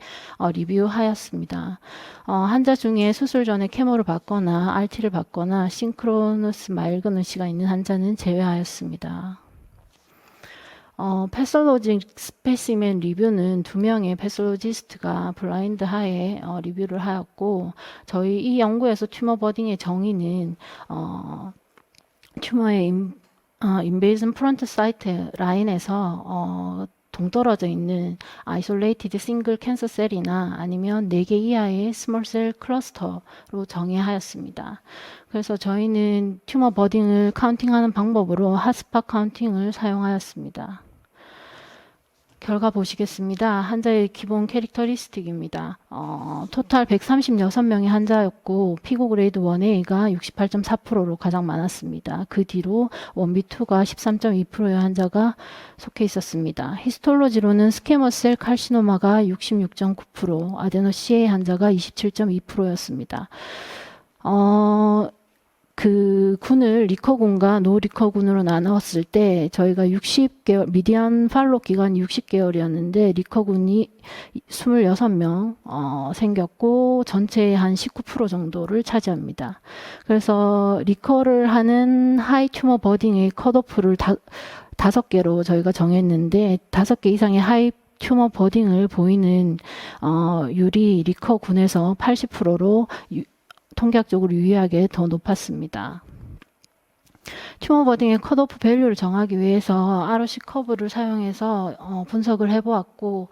리뷰하였습니다. 환자 중에 수술 전에 케모를 받거나 RT를 받거나 싱크로너스 마일근 의시가 있는 환자는 제외하였습니다. 패솔로직 스페시멘 리뷰는 2명의 패솔로지스트가 블라인드 하에 리뷰를 하였고 저희 이 연구에서 튜머 버딩의 정의는 튜머의 인베이전 프론트 사이트 라인에서 동떨어져 있는 아이솔레이티드 싱글 캔서 셀이나 아니면 4개 이하의 스몰 셀 클러스터로 정의하였습니다. 그래서 저희는 튜머 버딩을 카운팅하는 방법으로 핫스팟 카운팅을 사용하였습니다. 결과 보시겠습니다. 환자의 기본 캐릭터리스틱입니다. 토탈 136명의 환자였고 피고 그레이드 1A가 68.4%로 가장 많았습니다. 그 뒤로 1B2가 13.2%의 환자가 속해 있었습니다. 히스톨로지로는 스퀘머셀 칼시노마가 66.9%, 아데노 CA 환자가 27.2%였습니다. 그 군을 리커군과 노리커군으로 나누었을 때 저희가 60개월, 미디안 팔로 기간이 60개월이었는데 리커군이 26명 생겼고 전체의 한 19% 정도를 차지합니다. 그래서 리커를 하는 하이 튜머 버딩의 컷오프를 5개로 저희가 정했는데 5개 이상의 하이 튜머 버딩을 보이는 율이 리커군에서 80%로 통계학적으로 유의하게 더 높았습니다. 튜머 버딩의 컷오프 밸류를 정하기 위해서 ROC 커브를 사용해서 분석을 해보았고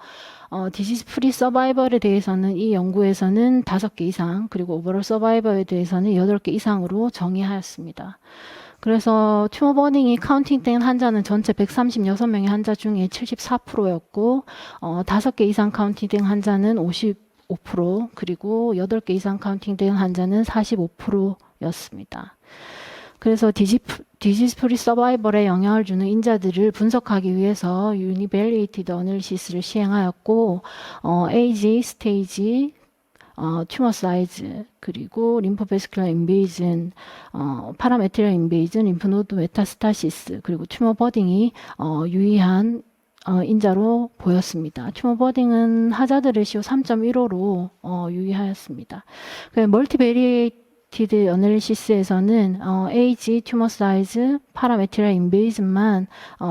디지즈 프리 서바이벌에 대해서는 이 연구에서는 5개 이상 그리고 오버롤 서바이벌에 대해서는 8개 이상으로 정의하였습니다. 그래서 튜머 버딩이 카운팅된 환자는 전체 136명의 환자 중에 74%였고 5개 이상 카운팅된 환자는 5% 그리고 8개 이상 카운팅된 환자는 45%였습니다. 그래서 디지즈 프리 서바이벌에 영향을 주는 인자들을 분석하기 위해서 유니밸리에이티드 어널리시스를 시행하였고 에이지, 스테이지, 튜머 사이즈, 그리고 림포베스큘러 인베이전, 파라메테리얼 인베이전, 림프노드 메타스타시스, 그리고 튜머 버딩이 유의한 인자로 보였습니다. 튜머 버딩은 하자드 레시오 3.15로 유의하였습니다. 멀티베리에이티드 어널리시스에서는 에이지, 튜머 사이즈, 파라메테리얼 인베이전만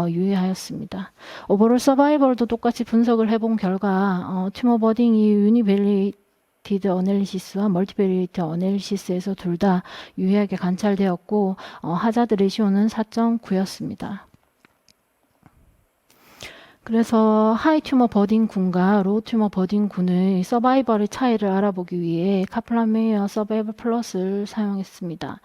유의하였습니다. 오버롤 서바이벌도 똑같이 분석을 해본 결과 튜머 버딩이 유니밸리에이티드 어널리시스와 멀티베리에이티드 어널리시스에서 둘 다 유의하게 관찰되었고 하자드 레시오는 4.9였습니다. 그래서 하이 튜머 버딩 군과 로우 튜머 버딩 군의 서바이벌의 차이를 알아보기 위해 카플란 메이어 서바이벌 플러스를 사용했습니다.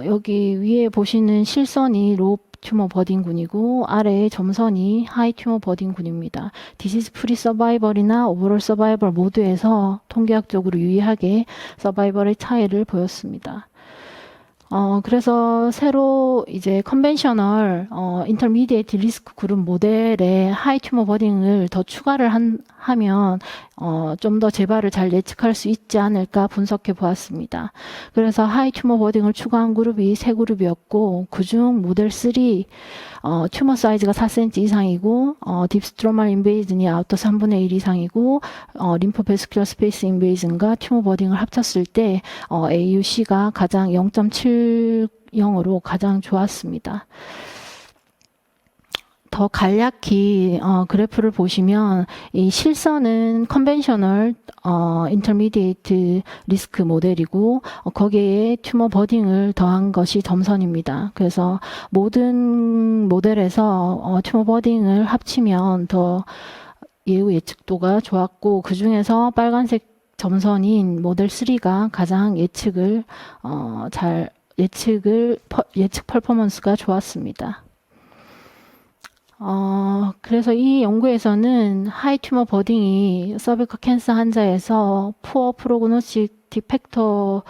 여기 위에 보시는 실선이 로우 튜머 버딩 군이고 아래의 점선이 하이 튜머 버딩 군입니다. 디시즈 프리 서바이벌이나 오버롤 서바이벌 모두에서 통계학적으로 유의하게 서바이벌의 차이를 보였습니다. 그래서 새로 이제 컨벤셔널 인터미디에이트 리스크 그룹 모델에 하이 튜머 버딩을 더 추가를 하면 좀 더 재발을 잘 예측할 수 있지 않을까 분석해 보았습니다. 그래서 하이 튜머 버딩을 추가한 그룹이 3그룹이었고 그중 모델 3 튜머 사이즈가 4cm 이상이고 딥스트로말 인베이전이 아우터 3분의 1 이상이고 림포베스큘러 스페이스 인베이전과 튜머 버딩을 합쳤을 때 AUC가 가장 0.70으로 가장 좋았습니다. 더 간략히 그래프를 보시면 이 실선은 컨벤셔널 인터미디에이트 리스크 모델이고 거기에 튜머 버딩을 더한 것이 점선입니다. 그래서 모든 모델에서 튜머 버딩을 합치면 더 예후 예측도가 좋았고 그 중에서 빨간색 점선인 모델 3가 가장 예측 퍼포먼스가 좋았습니다. 그래서 이 연구에서는 하이 튜머 버딩이 서비컬 캔서 환자에서 푸어 프로그노스틱 팩터로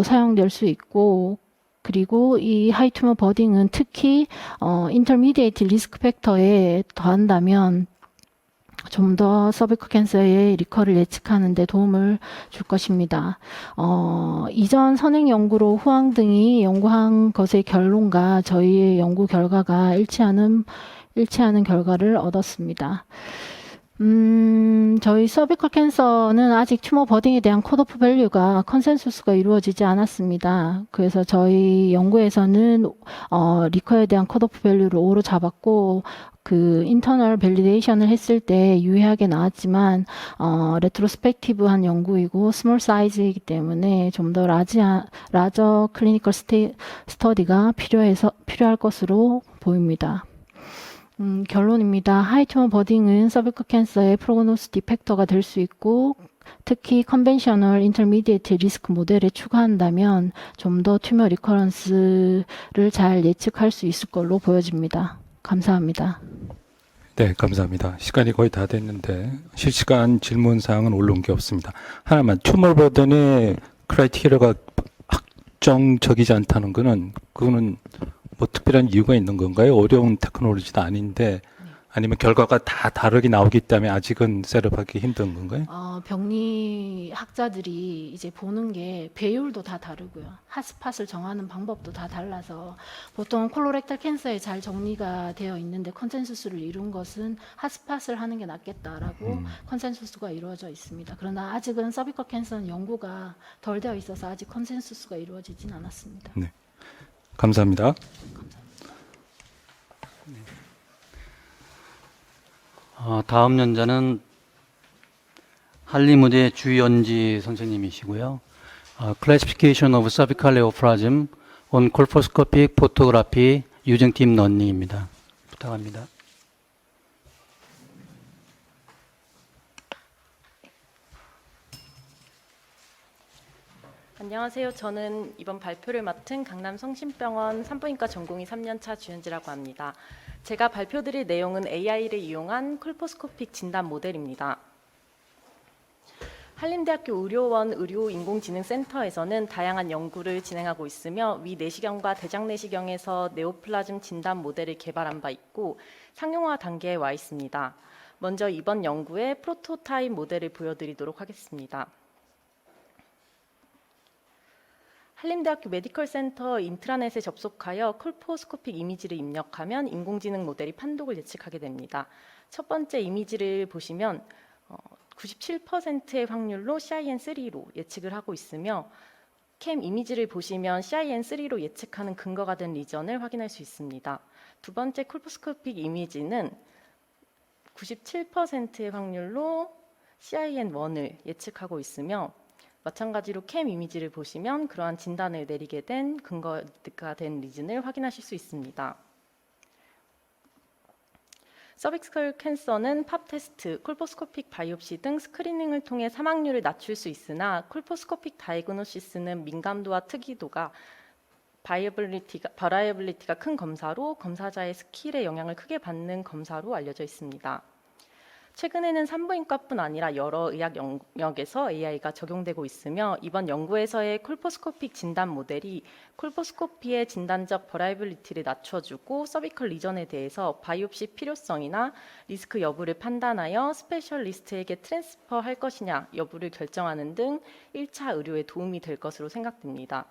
사용될 수 있고 그리고 이 하이 튜머 버딩은 특히 인터미디에이트 리스크 팩터에 더한다면 좀 더 서비컬 캔서의 리커를 예측하는 데 도움을 줄 것입니다. 이전 선행 연구로 후황 등이 연구한 것의 결론과 저희의 연구 결과가 일치하는 결과를 얻었습니다. 저희 서비컬 캔서는 아직 튜머 버딩에 대한 컷오프 밸류가 컨센서스가 이루어지지 않았습니다. 그래서 저희 연구에서는 리커에 대한 컷오프 밸류를 5로 잡았고 그 인터널 밸리데이션을 했을 때 유의하게 나왔지만 레트로스펙티브한 연구이고 스몰 사이즈이기 때문에 좀 더 라저 클리니컬 스터디가 필요할 것으로 보입니다. 결론입니다. 하이 튜머 버딩은 서비컬 캔서의 프로그노스틱 팩터가 될 수 있고 특히 컨벤셔널 인터미디에이트 리스크 모델에 추가한다면 좀 더 튜머 리커런스를 잘 예측할 수 있을 걸로 보여집니다. 감사합니다. 네, 감사합니다. 시간이 거의 다 됐는데 실시간 질문 사항은 올라온 게 없습니다. 하나만 튜머 버든의 크라이테리아가 확정적이지 않다는 그거는 뭐 특별한 이유가 있는 건가요? 어려운 테크놀로지도 아닌데 아니면 결과가 다 다르게 나오기 때문에 아직은 셋업하기 힘든 건가요? 병리 학자들이 이제 보는 게 배율도 다 다르고요. 핫스팟을 정하는 방법도 다 달라서 보통 콜로렉탈 캔서에 잘 정리가 되어 있는데 컨센서스를 이룬 것은 핫스팟을 하는 게 낫겠다라고 컨센서스가 이루어져 있습니다. 그러나 아직은 서비컬 캔서는 연구가 덜 되어 있어서 아직 컨센서스가 이루어지진 않았습니다. 네. 감사합니다. 다음 연자는 할리무드의 주연지 선생님이시고요. Classification of Cervical Neoplasm on Colposcopic Photography using Deep Learning입니다. 부탁합니다. 안녕하세요. 저는 이번 발표를 맡은 강남 성심병원 산부인과 전공의 3년차 주현지라고 합니다. 제가 발표드릴 내용은 AI를 이용한 콜포스코픽 진단 모델입니다. 한림대학교 의료원 의료인공지능센터에서는 다양한 연구를 진행하고 있으며 위 내시경과 대장 내시경에서 네오플라즘 진단 모델을 개발한 바 있고 상용화 단계에 와 있습니다. 먼저 이번 연구의 프로토타입 모델을 보여드리도록 하겠습니다. 한림대학교 메디컬 센터 인트라넷에 접속하여 콜포스코픽 이미지를 입력하면 인공지능 모델이 판독을 예측하게 됩니다. 첫 번째 이미지를 보시면 97%의 확률로 CIN3로 예측을 하고 있으며 캠 이미지를 보시면 CIN3로 예측하는 근거가 된 리전을 확인할 수 있습니다. 두 번째 콜포스코픽 이미지는 97%의 확률로 CIN1을 예측하고 있으며 마찬가지로 캠 이미지를 보시면 그러한 진단을 내리게 된 근거가 된 리즌을 확인하실 수 있습니다. 서빅스컬 캔서는 팝 테스트, 콜포스코픽 바이옵시 등 스크리닝을 통해 사망률을 낮출 수 있으나 콜포스코픽 다이그노시스는 민감도와 특이도가 바라이어빌리티가 큰 검사로 검사자의 스킬에 영향을 크게 받는 검사로 알려져 있습니다. 최근에는 산부인과뿐 아니라 여러 의학 영역에서 AI가 적용되고 있으며 이번 연구에서의 콜포스코픽 진단 모델이 콜포스코피의 진단적 버라이빌리티를 낮춰주고 서비컬 리전에 대해서 바이옵시 필요성이나 리스크 여부를 판단하여 스페셜리스트에게 트랜스퍼 할 것이냐 여부를 결정하는 등 1차 의료에 도움이 될 것으로 생각됩니다.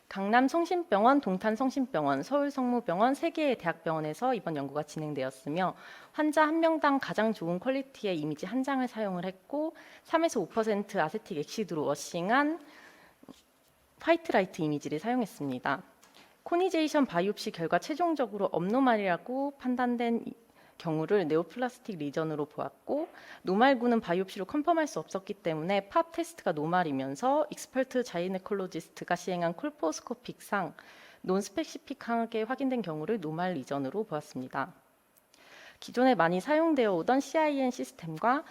강남 성심병원, 동탄 성심병원, 서울 성모병원 3개의 대학병원에서 이번 연구가 진행되었으며 환자 1명당 가장 좋은 퀄리티의 이미지 한 장을 사용을 했고 3에서 5% 아세틱 엑시드로 워싱한 화이트 라이트 이미지를 사용했습니다. 코니제이션 바이옵시 결과 최종적으로 업노말이라고 판단된 경우를 네오플라스틱 리전으로 보았고 노말군은 바이옵시로 컨펌할 수 없었기 때문에 팝 테스트가 노말이면서 익스퍼트 자이네콜로지스트가 시행한 콜포스코픽상 논스페시픽하게 확인된 경우를 노말 리전으로 보았습니다. 기존에 많이 사용되어 오던 CIN 시스템과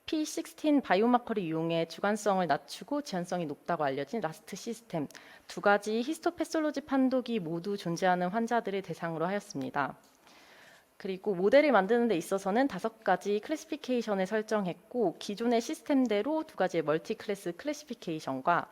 P16 바이오마커를 이용해 주관성을 낮추고 지연성이 높다고 알려진 라스트 시스템 두 가지 히스토패솔로지 판독이 모두 존재하는 환자들을 대상으로 하였습니다. 그리고 모델을 만드는 데 있어서는 5가지 클래시피케이션을 설정했고 기존의 시스템대로 2가지의 멀티 클래스 클래시피케이션과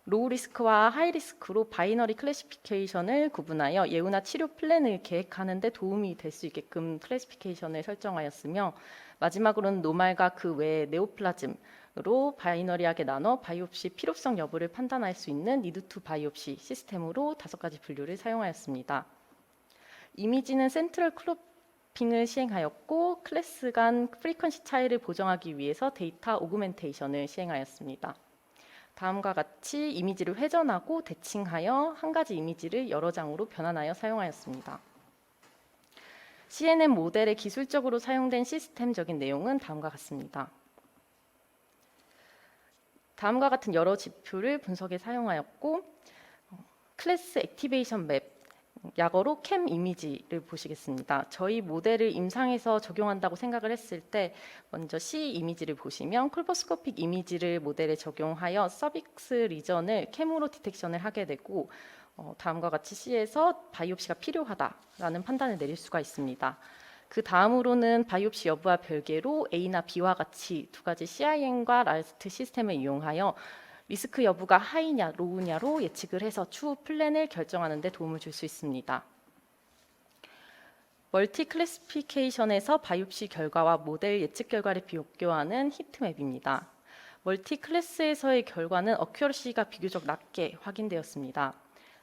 로우 리스크와 하이 리스크로 바이너리 클래시피케이션을 구분하여 예후나 치료 플랜을 계획하는 데 도움이 될 수 있게끔 클래시피케이션을 설정하였으며 마지막으로는 노말과 그 외의 네오플라즘으로 바이너리하게 나눠 바이옵시 필요성 여부를 판단할 수 있는 니드 투 바이옵시 시스템으로 5가지 분류를 사용하였습니다. 이미지는 센트럴 클로핑을 시행하였고 클래스 간 프리퀀시 차이를 보정하기 위해서 데이터 오그멘테이션을 시행하였습니다. 다음과 같이 이미지를 회전하고 대칭하여 한 가지 이미지를 여러 장으로 변환하여 사용하였습니다. CNN 모델에 기술적으로 사용된 시스템적인 내용은 다음과 같습니다. 다음과 같은 여러 지표를 분석에 사용하였고 클래스 액티베이션 맵, 약어로 캠 이미지를 보시겠습니다. 저희 모델을 임상에서 적용한다고 생각을 했을 때 먼저 C 이미지를 보시면 콜포스코픽 이미지를 모델에 적용하여 서빅스 리전을 캠으로 디텍션을 하게 되고 다음과 같이 C에서 바이옵시가 필요하다라는 판단을 내릴 수가 있습니다. 그 다음으로는 바이옵시 여부와 별개로 A나 B와 같이 2가지 CIN과 라스트 시스템을 이용하여 리스크 여부가 하이냐 로우냐로 예측을 해서 추후 플랜을 결정하는 데 도움을 줄 수 있습니다. 멀티 클래시피케이션에서 바이옵시 결과와 모델 예측 결과를 비교하는 히트맵입니다. 멀티 클래스에서의 결과는 어큐러시가 비교적 낮게 확인되었습니다.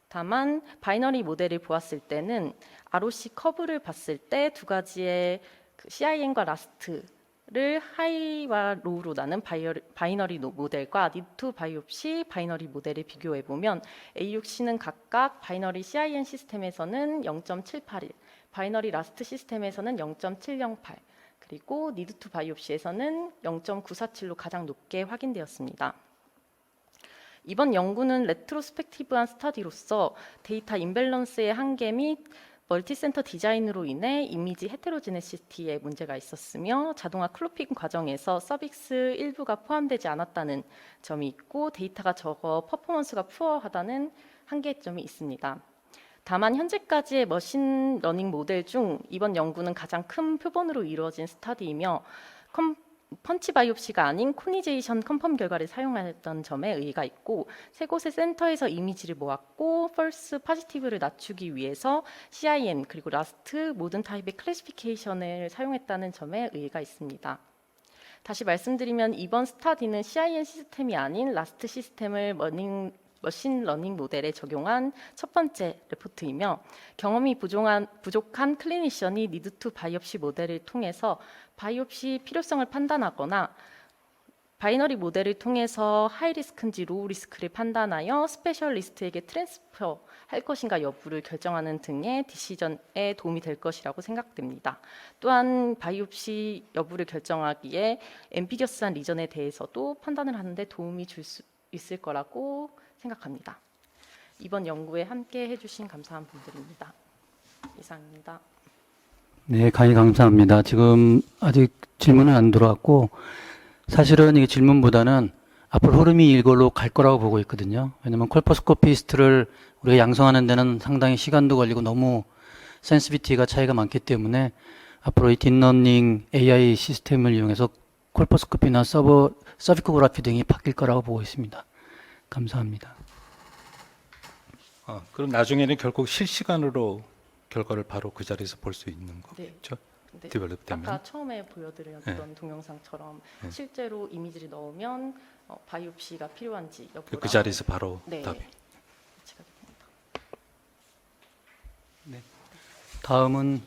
다만 바이너리 모델을 보았을 때는 ROC 커브를 봤을 때 2가지의 CIN과 라스트를 하이와 로우로 나눈 바이너리 모델과 니드 바이옵시 바이너리 모델을 비교해 보면 A6C는 각각 바이너리 CIN 시스템에서는 0.781, 바이너리 라스트 시스템에서는 0.708, 그리고 니드 바이옵시에서는 0.947로 가장 높게 확인되었습니다. 이번 연구는 레트로스펙티브한 스터디로서 데이터 임밸런스의 한계 및 멀티센터 디자인으로 인해 이미지 헤테로지네시티에 문제가 있었으며 자동화 클로핑 과정에서 서빅스 일부가 포함되지 않았다는 점이 있고 데이터가 적어 퍼포먼스가 푸어하다는 한계점이 있습니다. 다만 현재까지의 머신러닝 모델 중 이번 연구는 가장 큰 표본으로 이루어진 스터디이며 펀치 바이옵시가 아닌 코니제이션 컨펌 결과를 사용했던 점에 의의가 있고 3곳의 센터에서 이미지를 모았고 펄스 포지티브를 낮추기 위해서 CIN 그리고 라스트 모든 타입의 클래시피케이션을 사용했다는 점에 의의가 있습니다. 다시 말씀드리면 이번 스터디는 CIN 시스템이 아닌 라스트 시스템을 머신러닝 모델에 적용한 첫 번째 레포트이며 경험이 부족한 클리니션이 니드 투 바이옵시 모델을 통해서 바이옵시 필요성을 판단하거나 바이너리 모델을 통해서 하이 리스크인지 로우 리스크를 판단하여 스페셜리스트에게 트랜스퍼 할 것인가 여부를 결정하는 등의 디시전에 도움이 될 것이라고 생각됩니다. 또한 바이옵시 여부를 결정하기에 앰비겨스한 리전에 대해서도 판단을 하는데 도움이 줄 수 있을 거라고 생각합니다. 이번 연구에 함께 해주신 감사한 분들입니다. 이상입니다. 네, 강의 감사합니다. 지금 아직 질문은 안 들어왔고 사실은 이 질문보다는 앞으로 흐름이 이걸로 갈 거라고 보고 있거든요. 왜냐하면 콜포스코피스트를 우리가 양성하는 데는 상당히 시간도 걸리고 너무 센시비티가 차이가 많기 때문에 앞으로 이 딥러닝 AI 시스템을 이용해서 콜포스코피나 서비코그라피 등이 바뀔 거라고 보고 있습니다. 감사합니다. 그럼 나중에는 결국 실시간으로 결과를 바로 그 자리에서 볼 수 있는 거겠죠? 네. 디벨롭 되면. 아까 처음에 보여드렸던 동영상처럼 네. 실제로 이미지를 넣으면 바이옵시가 필요한지 여부가 그 자리에서 바로 네. 답이. 배치가 됩니다. 다음은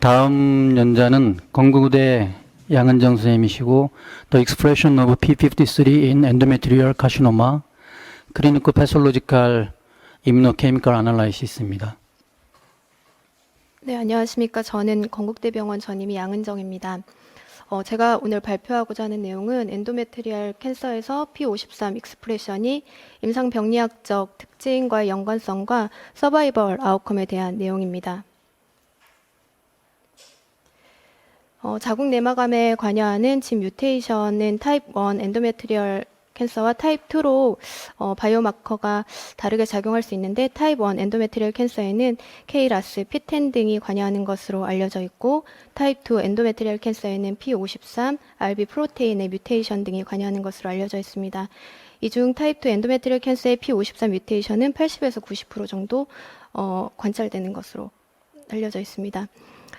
다음 연자는 건국대 양은정 선생님이시고 The Expression of P53 in Endometrial Carcinoma, Clinical Pathological Immunochemical Analysis입니다. 네, 안녕하십니까. 저는 건국대병원 전임의 양은정입니다. 제가 오늘 발표하고자 하는 내용은 엔도메트리얼 캔서에서 P53 익스프레션이 임상 병리학적 특징과의 연관성과 서바이벌 아웃컴에 대한 내용입니다. 자궁 내막암에 관여하는 진 뮤테이션은 타입 1 엔도메트리얼 캔서와 타입 2로 바이오마커가 다르게 작용할 수 있는데, 타입 1 엔도메트리얼 캔서에는 KRAS, PTEN 등이 관여하는 것으로 알려져 있고, 타입 2 엔도메트리얼 캔서에는 P53, RB 프로테인의 뮤테이션 등이 관여하는 것으로 알려져 있습니다. 이 중 타입 2 엔도메트리얼 캔서의 P53 뮤테이션은 80에서 90% 정도 관찰되는 것으로 알려져 있습니다.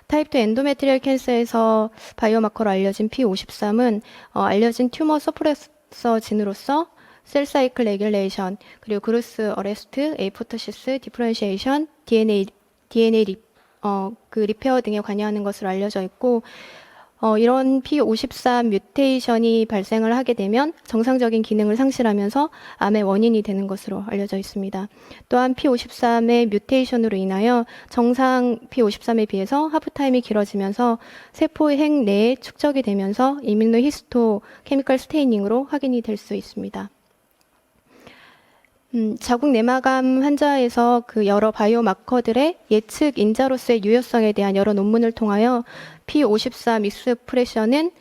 타입 2 엔도메트리얼 캔서에서 바이오마커로 알려진 P53은 알려진 튜머 서프레서 진으로서 셀 사이클 레귤레이션, 그리고 그루스 어레스트, 에이포토시스, 디프런시에이션, DNA 리페어 등에 관여하는 것으로 알려져 있고, 이런 P53 뮤테이션이 발생을 하게 되면 정상적인 기능을 상실하면서 암의 원인이 되는 것으로 알려져 있습니다. 또한 P53의 뮤테이션으로 인하여 정상 P53에 비해서 하프타임이 길어지면서 세포의 핵 내에 축적이 되면서 이뮤노히스토 케미컬 스테이닝으로 확인이 될 수 있습니다. 자궁 내막암 환자에서 그 여러 바이오마커들의 예측 인자로서의 유효성에 대한 여러 논문을 통하여 P53 익스프레션은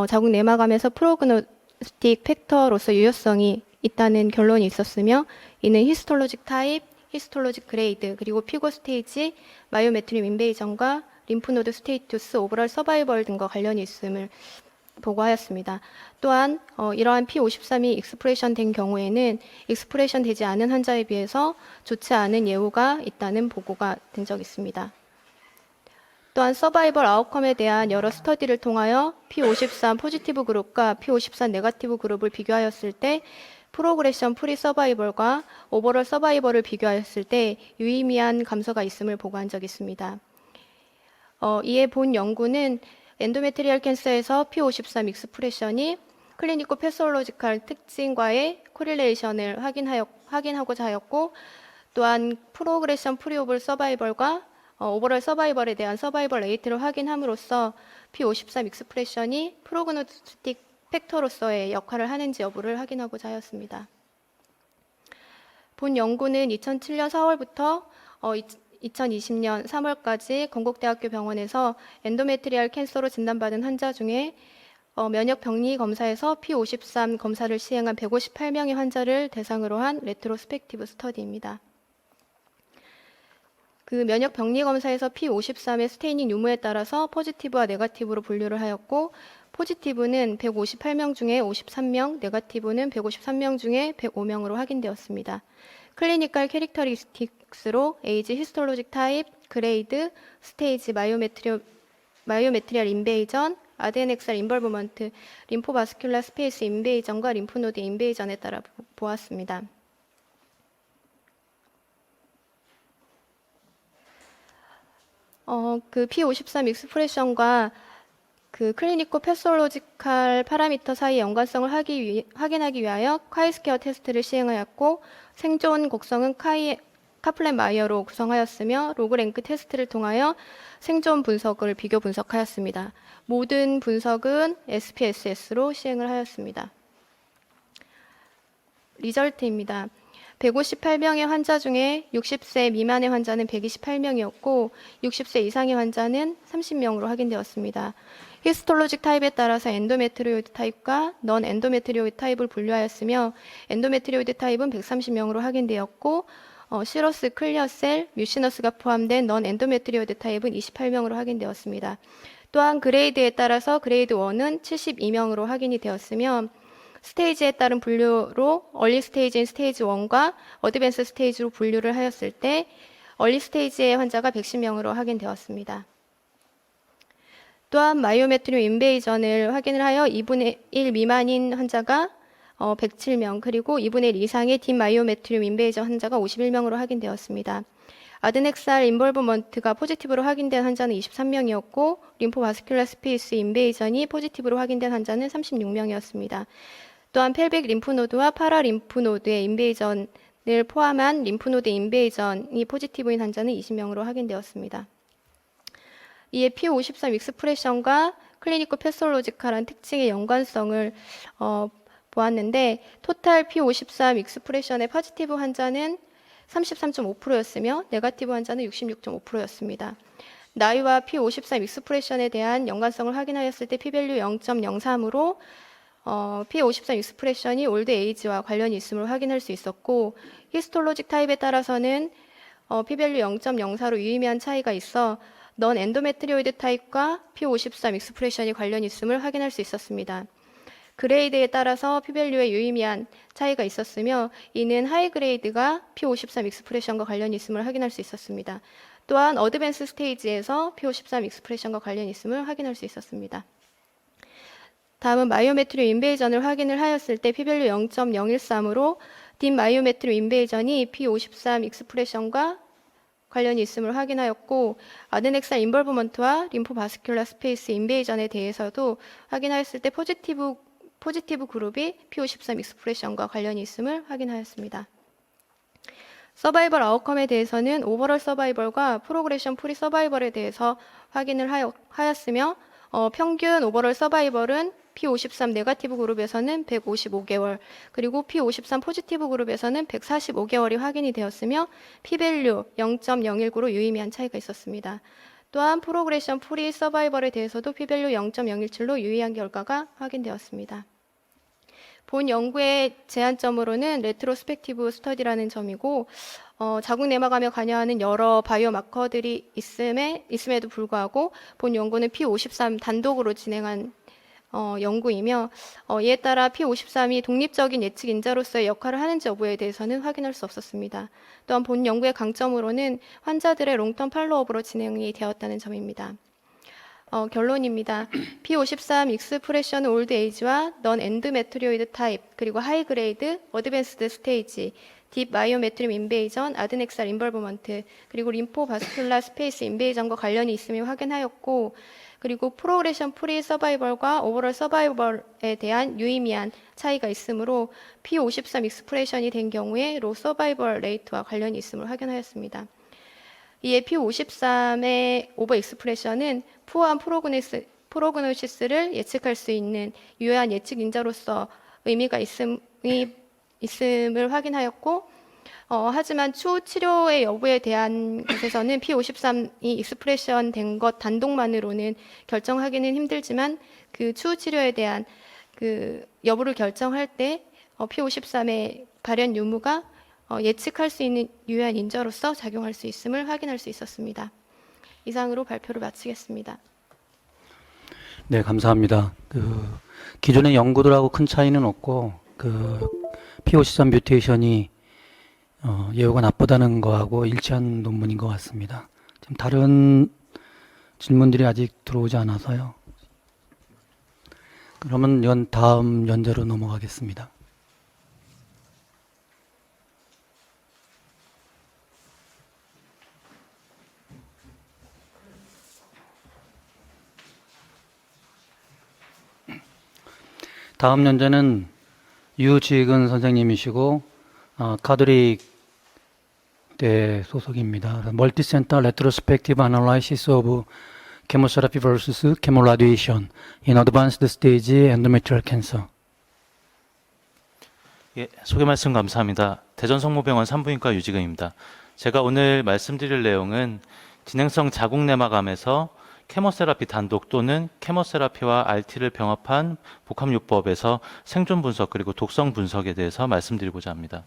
자궁 내막암에서 프로그노스틱 팩터로서 유효성이 있다는 결론이 있었으며, 이는 히스톨로직 타입, 히스톨로직 그레이드, 그리고 피고 스테이지, 마이오메트리움 인베이전과 림프노드 스테이투스, 오버럴 서바이벌 등과 관련이 있음을 보고하였습니다. 또한 이러한 P53이 익스프레션 된 경우에는 익스프레션 되지 않은 환자에 비해서 좋지 않은 예후가 있다는 보고가 된 적이 있습니다. 또한 서바이벌 아웃컴에 대한 여러 스터디를 통하여 P53 포지티브 그룹과 P53 네거티브 그룹을 비교하였을 때 프로그레션 프리 서바이벌과 오버럴 서바이벌을 비교하였을 때 유의미한 감소가 있음을 보고한 적이 있습니다. 이에 본 연구는 엔도메트리얼 캔서에서 P53 익스프레션이 클리니코 패솔로지컬 특징과의 코릴레이션을 확인하고자 하였고, 또한 프로그레션 프리오블 서바이벌과 오버럴 서바이벌에 대한 서바이벌 레이트를 확인함으로써 P53 익스프레션이 프로그노스틱 팩터로서의 역할을 하는지 여부를 확인하고자 하였습니다. 본 연구는 2007년 4월부터 2020년 3월까지 건국대학교 병원에서 엔도메트리얼 캔서로 진단받은 환자 중에 면역 병리 검사에서 P53 검사를 시행한 158명의 환자를 대상으로 한 레트로스펙티브 스터디입니다. 그 면역 병리 검사에서 P53의 스테이닝 유무에 따라서 포지티브와 네거티브로 분류를 하였고, 포지티브는 158명 중에 53명, 네거티브는 153명 중에 105명으로 확인되었습니다. 클리니컬 캐릭터리스틱스로 에이지, 히스톨로직 타입, 그레이드, 스테이지, 마이오메트리얼 인베이전, 아데넥살 인벌브먼트, 림포바스큘라 스페이스 인베이전과 림프노드 인베이전에 따라 보았습니다. 그 P53 익스프레션과 그 클리니코 패솔로지컬 파라미터 사이의 연관성을 확인하기 위하여 카이스케어 테스트를 시행하였고, 생존 곡성은 카플랜 마이어로 구성하였으며, 로그랭크 테스트를 통하여 생존 분석을 비교 분석하였습니다. 모든 분석은 SPSS로 시행을 하였습니다. 리절트입니다. 158명의 환자 중에 60세 미만의 환자는 128명이었고 60세 이상의 환자는 30명으로 확인되었습니다. 히스톨로직 타입에 따라서 엔도메트리오이드 타입과 넌 엔도메트리오이드 타입을 분류하였으며, 엔도메트리오이드 타입은 130명으로 확인되었고, 시러스, 클리어셀, 뮤시너스가 포함된 넌 엔도메트리오이드 타입은 28명으로 확인되었습니다. 또한 그레이드에 따라서 그레이드 1은 72명으로 확인이 되었으며, 스테이지에 따른 분류로 얼리 스테이지인 스테이지 1과 어드밴스 스테이지로 분류를 하였을 때 얼리 스테이지의 환자가 110명으로 확인되었습니다. 또한 마이오메트리움 인베이전을 확인을 하여 2분의 1 미만인 환자가 107명, 그리고 2분의 1 이상의 딥 마이오메트리움 인베이전 환자가 51명으로 확인되었습니다. 아드넥살 인볼브먼트가 포지티브로 확인된 환자는 23명이었고 림포바스큘라 스페이스 인베이전이 포지티브로 확인된 환자는 36명이었습니다. 또한 펠빅 림프노드와 파라 림프노드의 인베이전을 포함한 림프노드 인베이전이 포지티브인 환자는 20명으로 확인되었습니다. 이에 P53 익스프레션과 클리니코 패솔로지컬한 특징의 연관성을 보았는데 토탈 P53 익스프레션의 포지티브 환자는 33.5%였으며 네거티브 환자는 66.5%였습니다. 나이와 P53 익스프레션에 대한 연관성을 확인하였을 때 P-밸류 0.03으로 P53 익스프레션이 올드 에이지와 관련이 있음을 확인할 수 있었고 히스톨로직 타입에 따라서는 P-밸류 0.04로 유의미한 차이가 있어 넌 엔도메트리오이드 타입과 P53 익스프레션이 관련이 있음을 확인할 수 있었습니다. 그레이드에 따라서 P-밸류에 유의미한 차이가 있었으며 이는 하이 그레이드가 P53 익스프레션과 관련이 있음을 확인할 수 있었습니다. 또한 어드밴스 스테이지에서 P53 익스프레션과 관련이 있음을 확인할 수 있었습니다. 다음은 마이오메트리오 인베이전을 확인을 하였을 때 P-밸류 0.013으로 딥 마이오메트리오 인베이전이 P53 익스프레션과 관련이 있음을 확인하였고 아드넥살 인볼브먼트와 림포바스큘라 스페이스 인베이전에 대해서도 확인하였을 때 포지티브 그룹이 P53 익스프레션과 관련이 있음을 확인하였습니다. 서바이벌 아웃컴에 대해서는 오버럴 서바이벌과 프로그레션 프리 서바이벌에 대해서 확인을 하였으며 평균 오버럴 서바이벌은 P53 네거티브 그룹에서는 155개월, 그리고 P53 포지티브 그룹에서는 145개월이 확인이 되었으며 P-밸류 0.019로 유의미한 차이가 있었습니다. 또한 프로그레션 프리 서바이벌에 대해서도 P-밸류 0.017로 유의한 결과가 확인되었습니다. 본 연구의 제한점으로는 레트로스펙티브 스터디라는 점이고 자궁 내막암에 관여하는 여러 바이오 마커들이 있음에도 불구하고 본 연구는 P53 단독으로 진행한 연구이며 이에 따라 P53이 독립적인 예측 인자로서의 역할을 하는지 여부에 대해서는 확인할 수 없었습니다. 또한 본 연구의 강점으로는 환자들의 롱텀 팔로업으로 진행이 되었다는 점입니다. 결론입니다. P53 익스프레션 올드 에이지와 넌 엔드메트리오이드 타입, 그리고 하이 그레이드, 어드밴스드 스테이지, 딥 마이오메트리움 인베이전, 아드넥살 인볼브먼트, 그리고 림포바스큘라 스페이스 인베이전과 관련이 있음을 확인하였고, 그리고 프로그레션 프리 서바이벌과 오버럴 서바이벌에 대한 유의미한 차이가 있으므로 P53 익스프레션이 된 경우에 로 서바이벌 레이트와 관련이 있음을 확인하였습니다. 이에 P53의 오버 익스프레션은 푸어한 프로그노시스를 예측할 수 있는 유효한 예측 인자로서 의미가 있음을 확인하였고 하지만 추후 치료의 여부에 대한 것에서는 P53이 익스프레션 된 것 단독만으로는 결정하기는 힘들지만 그 추후 치료에 대한 그 여부를 결정할 때 P53의 발현 유무가 예측할 수 있는 유효한 인자로서 작용할 수 있음을 확인할 수 있었습니다. 이상으로 발표를 마치겠습니다. 네, 감사합니다. 기존의 연구들하고 큰 차이는 없고 P53 뮤테이션이 예후가 나쁘다는 거하고 일치한 논문인 것 같습니다. 지금 다른 질문들이 아직 들어오지 않아서요. 그러면 다음 연재로 넘어가겠습니다. 다음 연재는 유지근 선생님이시고 카드릭 대 소속입니다. 멀티센터 레트로스펙티브 애널라이시스 오브 chemotherapy versus chemoradiation in advanced stage endometrial cancer. 예, 소개 말씀 감사합니다. 대전성모병원 산부인과 유지근입니다. 제가 오늘 말씀드릴 내용은 진행성 자궁내막암에서 케모세라피 단독 또는 케모세라피와 RT를 병합한 복합요법에서 생존 분석 그리고 독성 분석에 대해서 말씀드리고자 합니다.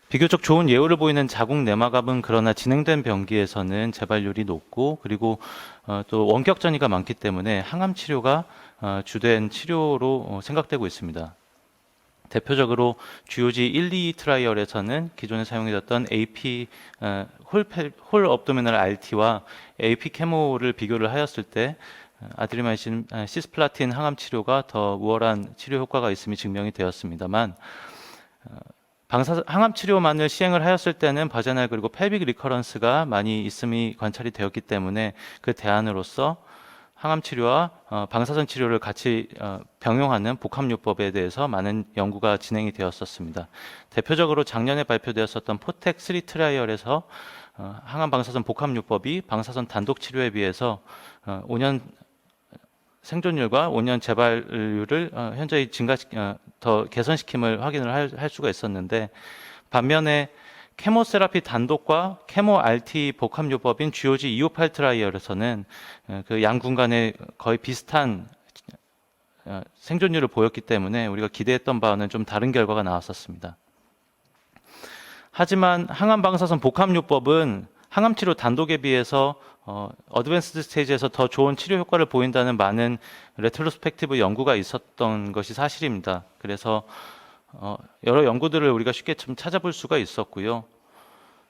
비교적 좋은 예후를 보이는 자궁내막암은 그러나 진행된 병기에서는 재발률이 높고 그리고 또 원격 전이가 많기 때문에 항암 치료가 주된 치료로 생각되고 있습니다. 대표적으로 GOG 1, 2 트라이얼에서는 기존에 사용해졌던 AP 홀 업도미널 RT와 AP 케모를 비교를 하였을 때 아드리마이신 시스플라틴 항암 치료가 더 우월한 치료 효과가 있음이 증명이 되었습니다만 항암 치료만을 시행을 하였을 때는 바제날 그리고 펠빅 리커런스가 많이 있음이 관찰이 되었기 때문에 그 대안으로서 항암 치료와 방사선 치료를 같이 병용하는 복합요법에 대해서 많은 연구가 진행이 되었었습니다. 대표적으로 작년에 발표되었었던 포텍3 트라이얼에서 항암 방사선 복합요법이 방사선 단독 치료에 비해서 5년 생존율과 5년 재발률을 현저히 더 개선시킴을 확인을 할 수가 있었는데, 반면에 케모세라피 단독과 케모 RT 복합요법인 GOG 258 트라이얼에서는 그 양군 간에 거의 비슷한 생존율을 보였기 때문에 우리가 기대했던 바와는 좀 다른 결과가 나왔었습니다. 하지만 항암 방사선 복합요법은 항암 치료 단독에 비해서 어드밴스드 스테이지에서 더 좋은 치료 효과를 보인다는 많은 레트로스펙티브 연구가 있었던 것이 사실입니다. 그래서 여러 연구들을 우리가 쉽게 좀 찾아볼 수가 있었고요.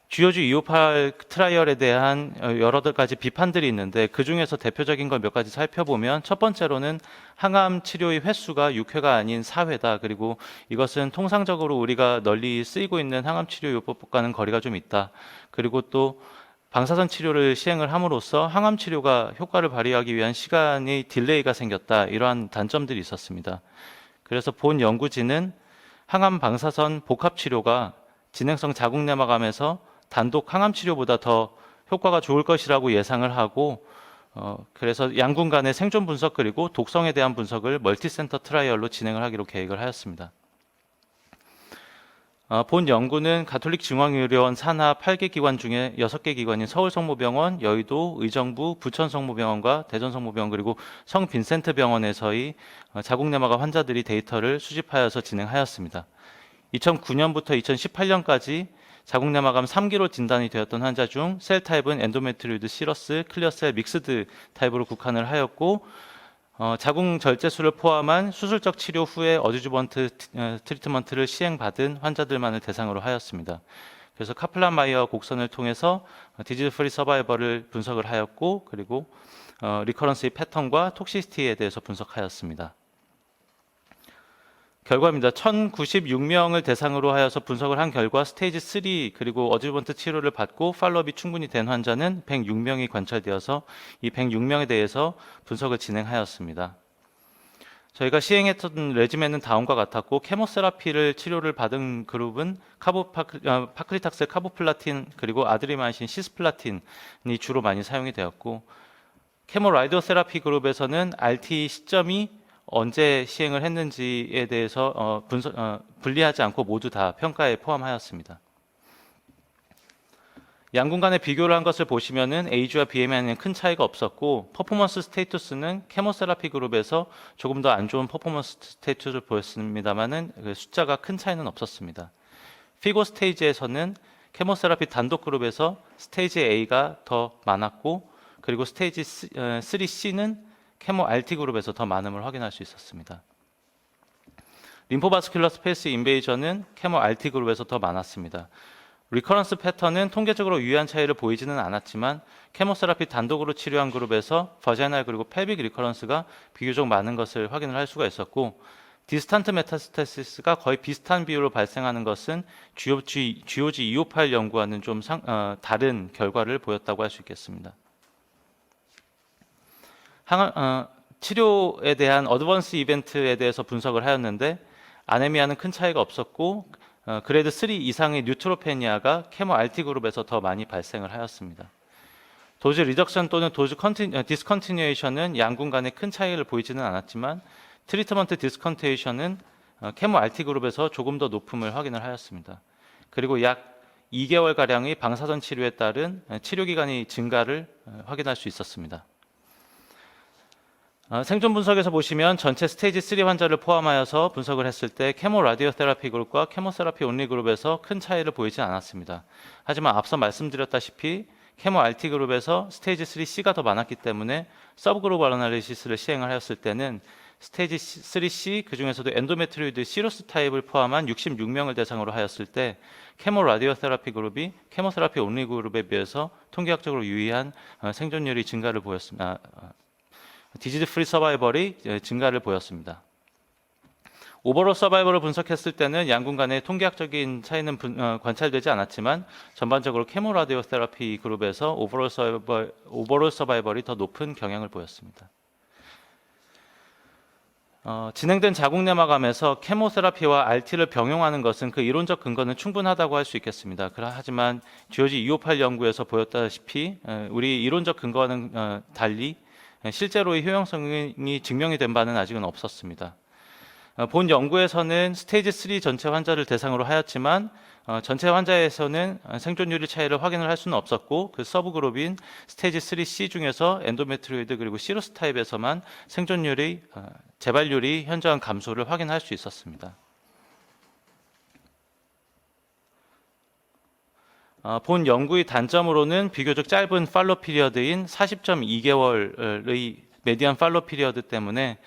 GOG 258 트라이얼에 대한 여러 가지 비판들이 있는데, 그 중에서 대표적인 걸 몇 가지 살펴보면, 첫 번째로는 항암 치료의 횟수가 6회가 아닌 4회다. 그리고 이것은 통상적으로 우리가 널리 쓰이고 있는 항암 치료 요법과는 거리가 좀 있다. 그리고 또 방사선 치료를 시행을 함으로써 항암 치료가 효과를 발휘하기 위한 시간의 딜레이가 생겼다. 이러한 단점들이 있었습니다. 그래서 본 연구진은 항암 방사선 복합 치료가 진행성 자궁 내막암에서 단독 항암 치료보다 더 효과가 좋을 것이라고 예상을 하고, 그래서 양군 간의 생존 분석 그리고 독성에 대한 분석을 멀티센터 트라이얼로 진행을 하기로 계획을 하였습니다. 본 연구는 가톨릭 중앙의료원 산하 8개 기관 중에 6개 기관인 서울성모병원, 여의도, 의정부, 부천성모병원과 대전성모병원 그리고 성빈센트병원에서의 자궁내막암 환자들이 데이터를 수집하여서 진행하였습니다. 2009년부터 2018년까지 자궁내막암 3기로 진단이 되었던 환자 중 셀 타입은 엔도메트리오드 시러스, 클리어셀 믹스드 타입으로 국한을 하였고, 자궁 절제술을 포함한 수술적 치료 후에 어드주번트 트리트먼트를 시행받은 환자들만을 대상으로 하였습니다. 그래서 카플란 마이어 곡선을 통해서 디지즈 프리 서바이벌을 분석을 하였고, 그리고 리커런스의 패턴과 톡시시티에 대해서 분석하였습니다. 결과입니다. 1096명을 대상으로 하여서 분석을 한 결과 스테이지 3 그리고 어드주번트 치료를 받고 팔로업이 충분히 된 환자는 106명이 관찰되어서 이 106명에 대해서 분석을 진행하였습니다. 저희가 시행했던 레지멘은 다음과 같았고, 케모세라피를 치료를 받은 그룹은 파클리탁셀 카보플라틴 그리고 아드리마이신 시스플라틴이 주로 많이 사용이 되었고, 케모 라디오세라피 그룹에서는 RT 시점이 언제 시행을 했는지에 대해서 분리하지 않고 모두 다 평가에 포함하였습니다. 양군 간의 비교를 한 것을 보시면은 에이지와 BMI에는 큰 차이가 없었고, 퍼포먼스 스테이투스는 케모세라피 그룹에서 조금 더 안 좋은 퍼포먼스 스테이투스를 보였습니다만은 그 숫자가 큰 차이는 없었습니다. 피고 스테이지에서는 케모세라피 단독 그룹에서 스테이지 A가 더 많았고, 그리고 스테이지 3C는 케모 RT 그룹에서 더 많음을 확인할 수 있었습니다. 림포바스큘러 스페이스 인베이전은 케모 RT 그룹에서 더 많았습니다. 리커런스 패턴은 통계적으로 유의한 차이를 보이지는 않았지만, 케모세라피 단독으로 치료한 그룹에서 버제날 그리고 펠빅 리커런스가 비교적 많은 것을 확인을 할 수가 있었고, 디스탄트 메타스테시스가 거의 비슷한 비율로 발생하는 것은 GOG 258 연구와는 좀 다른 결과를 보였다고 할 수 있겠습니다. 치료에 대한 어드밴스 이벤트에 대해서 분석을 하였는데, 아네미아는 큰 차이가 없었고, 그레이드 3 이상의 뉴트로페니아가 케모 RT 그룹에서 더 많이 발생을 하였습니다. 도즈 리덕션 또는 도즈 디스컨티뉴에이션은 양군 간에 큰 차이를 보이지는 않았지만, 트리트먼트 디스컨티뉴에이션은 케모 RT 그룹에서 조금 더 높음을 확인을 하였습니다. 그리고 약 2개월가량의 방사선 치료에 따른 치료기간의 증가를 확인할 수 있었습니다. 생존 분석에서 보시면 전체 스테이지 3 환자를 포함하여서 분석을 했을 때 케모 라디오테라피 그룹과 케모세라피 온리 그룹에서 큰 차이를 보이지 않았습니다. 하지만 앞서 말씀드렸다시피 케모 RT 그룹에서 스테이지 3C가 더 많았기 때문에 서브그룹 어나리시스를 시행을 하였을 때는 스테이지 3C 그중에서도 엔도메트리오드 시로스 타입을 포함한 66명을 대상으로 하였을 때 케모 라디오테라피 그룹이 케모세라피 온리 그룹에 비해서 통계학적으로 유의한 생존율의 증가를 보였습니다. 디지즈 프리 서바이벌이 증가를 보였습니다. 오버롤 서바이벌을 분석했을 때는 양군 간의 통계학적인 차이는 관찰되지 않았지만 전반적으로 케모라디오 테라피 그룹에서 오버롤 서바이벌이 더 높은 경향을 보였습니다. 진행된 자궁 내막암에서 케모테라피와 RT를 병용하는 것은 그 이론적 근거는 충분하다고 할 수 있겠습니다. 하지만 GOG 258 연구에서 보였다시피 우리 이론적 근거와는 달리 실제로의 효용성이 증명이 된 바는 아직은 없었습니다. 본 연구에서는 스테이지 3 전체 환자를 대상으로 하였지만 전체 환자에서는 생존율의 차이를 확인을 할 수는 없었고 그 서브 그룹인 스테이지 3C 중에서 엔도메트리오이드 그리고 시러스 타입에서만 생존율의 재발률이 현저한 감소를 확인할 수 있었습니다. 본 연구의 단점으로는 비교적 짧은 팔로 피리어드인 40.2개월의 메디안 팔로 피리어드 때문에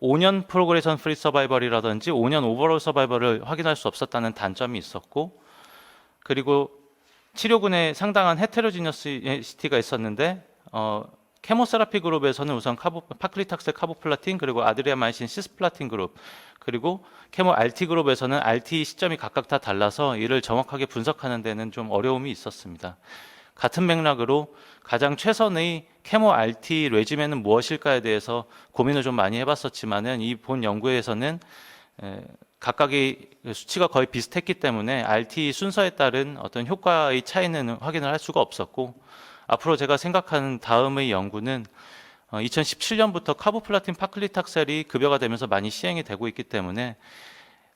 5년 프로그레션 프리 서바이벌이라든지 5년 오버롤 서바이벌을 확인할 수 없었다는 단점이 있었고, 그리고 치료군에 상당한 헤테로지너시티가 있었는데 케모세라피 그룹에서는 우선 파클리탁셀 카보플라틴 그리고 아드리아마이신 시스플라틴 그룹, 그리고 케모 RT 그룹에서는 RT 시점이 각각 다 달라서 이를 정확하게 분석하는 데는 좀 어려움이 있었습니다. 같은 맥락으로 가장 최선의 케모 RT 레지멘은 무엇일까에 대해서 고민을 좀 많이 해봤었지만은 이 본 연구에서는 각각의 수치가 거의 비슷했기 때문에 RT 순서에 따른 어떤 효과의 차이는 확인을 할 수가 없었고, 앞으로 제가 생각하는 다음의 연구는 2017년부터 카보플라틴 파클리탁셀이 급여가 되면서 많이 시행이 되고 있기 때문에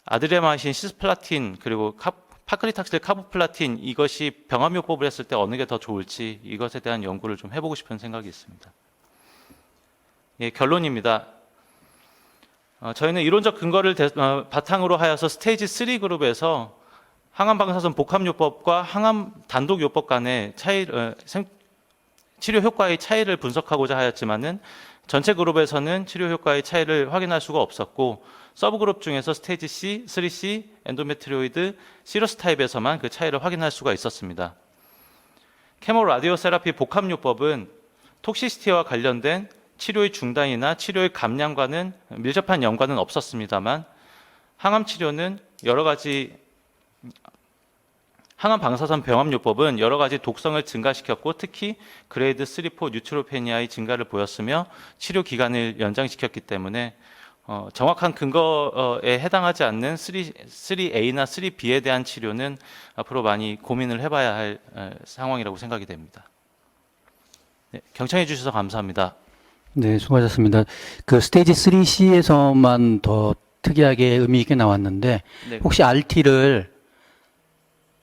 아드레마이신 시스플라틴 그리고 파클리탁셀 카보플라틴 이것이 병합요법을 했을 때 어느 게 더 좋을지 이것에 대한 연구를 좀 해보고 싶은 생각이 있습니다. 예, 결론입니다. 저희는 이론적 근거를 바탕으로 하여서 스테이지 3 그룹에서 항암 방사선 복합요법과 항암 단독요법 간의 치료 효과의 차이를 분석하고자 하였지만은 전체 그룹에서는 치료 효과의 차이를 확인할 수가 없었고, 서브 그룹 중에서 스테이지 C, 3C, 엔도메트리오이드, 시러스 타입에서만 그 차이를 확인할 수가 있었습니다. 케모 라디오 세라피 복합요법은 톡시시티와 관련된 치료의 중단이나 치료의 감량과는 밀접한 연관은 없었습니다만, 항암 치료는 항암 방사선 병합요법은 여러 가지 독성을 증가시켰고 특히 그레이드 3, 4 뉴트로페니아의 증가를 보였으며 치료 기간을 연장시켰기 때문에 정확한 근거에 해당하지 않는 3A나 3B에 대한 치료는 앞으로 많이 고민을 해봐야 할 상황이라고 생각이 됩니다. 네, 경청해 주셔서 감사합니다. 네, 수고하셨습니다. 그 스테이지 3C에서만 더 특이하게 의미 있게 나왔는데 네. 혹시 RT를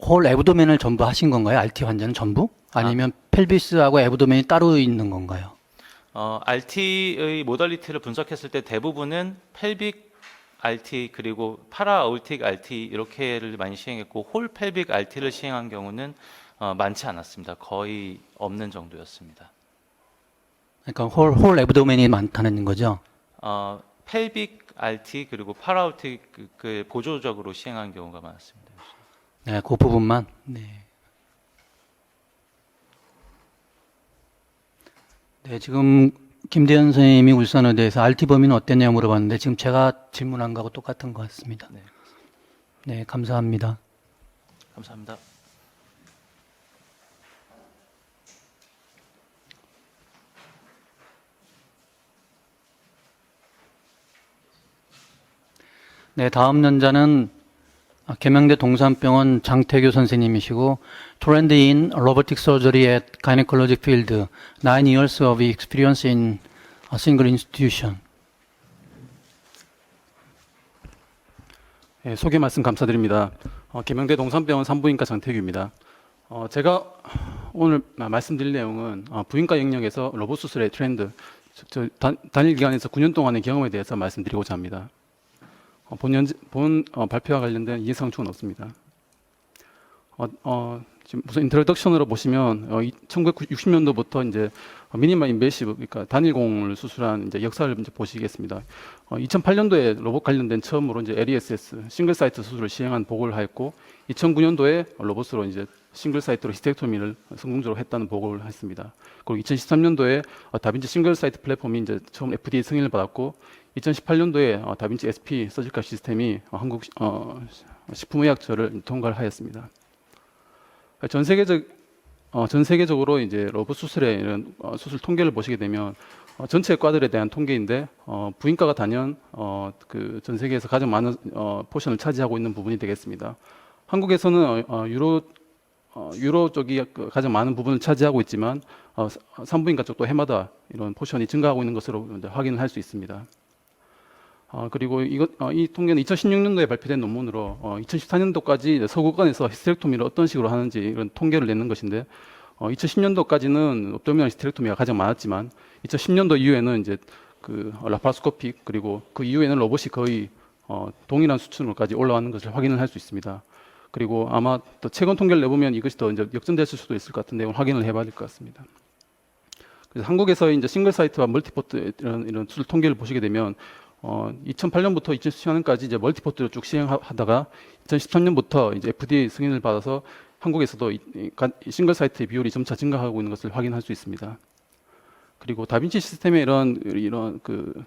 홀 에브도멘을 전부 하신 건가요? RT 환자는 전부? 아니면 펠비스하고 에브도멘이 따로 있는 건가요? RT의 모달리티를 분석했을 때 대부분은 펠빅 RT 그리고 파라 아울틱 RT 이렇게를 많이 시행했고 홀 펠빅 RT를 시행한 경우는 많지 않았습니다. 거의 없는 정도였습니다. 그러니까 홀 에브도멘이 많다는 거죠? 펠빅 RT 그리고 파라 아울틱 그 보조적으로 시행한 경우가 많았습니다. 네, 그 부분만. 네. 네, 지금 김대현 선생님이 울산의대에서 RT 범위는 어땠냐고 물어봤는데 지금 제가 질문한 거하고 똑같은 것 같습니다. 네. 네, 감사합니다. 감사합니다. 네, 다음 연자는 계명대 동산병원 장태규 선생님이시고 Trained in Robotic Surgery at Gynecologic Field, 9 years of experience in a single institution. 네, 소개 말씀 감사드립니다. 계명대 동산병원 산부인과 장태규입니다. 제가 오늘 말씀드릴 내용은 부인과 영역에서 로봇 수술의 트렌드, 즉 단일 기간에서 9년 동안의 경험에 대해서 말씀드리고자 합니다. 본 발표와 관련된 이해상충은 없습니다. 지금 우선 인트로덕션으로 보시면 1960년도부터 이제 미니멀 인베시브, 그러니까 단일공을 수술한 이제 역사를 이제 보시겠습니다. 2008년도에 로봇 관련된 처음으로 이제 LESS 싱글 사이트 수술을 시행한 보고를 하였고, 2009년도에 로봇으로 이제 싱글 사이트로 히스텍토미를 성공적으로 했다는 보고를 했습니다. 그리고 2013년도에 다빈치 싱글 사이트 플랫폼이 이제 처음 FDA 승인을 받았고, 2018년도에 다빈치 SP 서지컬 시스템이 한국 식품의약처를 통과를 하였습니다. 전 세계적으로 이제 로봇 수술의 이런 수술 통계를 보시게 되면 전체 과들에 대한 통계인데 부인과가 단연 그 전 세계에서 가장 많은 포션을 차지하고 있는 부분이 되겠습니다. 한국에서는 유로 쪽이 가장 많은 부분을 차지하고 있지만 산부인과 쪽도 해마다 이런 포션이 증가하고 있는 것으로 확인을 할 수 있습니다. 그리고 이 통계는 2016년도에 발표된 논문으로 2014년도까지 서구권에서 히스테렉토미를 어떤 식으로 하는지 이런 통계를 내는 것인데 2010년도까지는 옵토미널 히스테렉토미가 가장 많았지만 2010년도 이후에는 이제 그 라파로스코픽 그리고 그 이후에는 로봇이 거의 동일한 수준으로까지 올라가는 것을 확인을 할 수 있습니다. 그리고 아마 또 최근 통계를 내보면 이것이 더 이제 역전됐을 수도 있을 것 같은데 확인을 해봐야 될 것 같습니다. 그래서 한국에서 이제 싱글 사이트와 멀티포트 이런 수술 통계를 보시게 되면 2008년부터 2017년까지 이제 멀티포트를 쭉 시행하다가 2013년부터 이제 FDA 승인을 받아서 한국에서도 이 싱글 사이트의 비율이 점차 증가하고 있는 것을 확인할 수 있습니다. 그리고 다빈치 시스템의 이런 그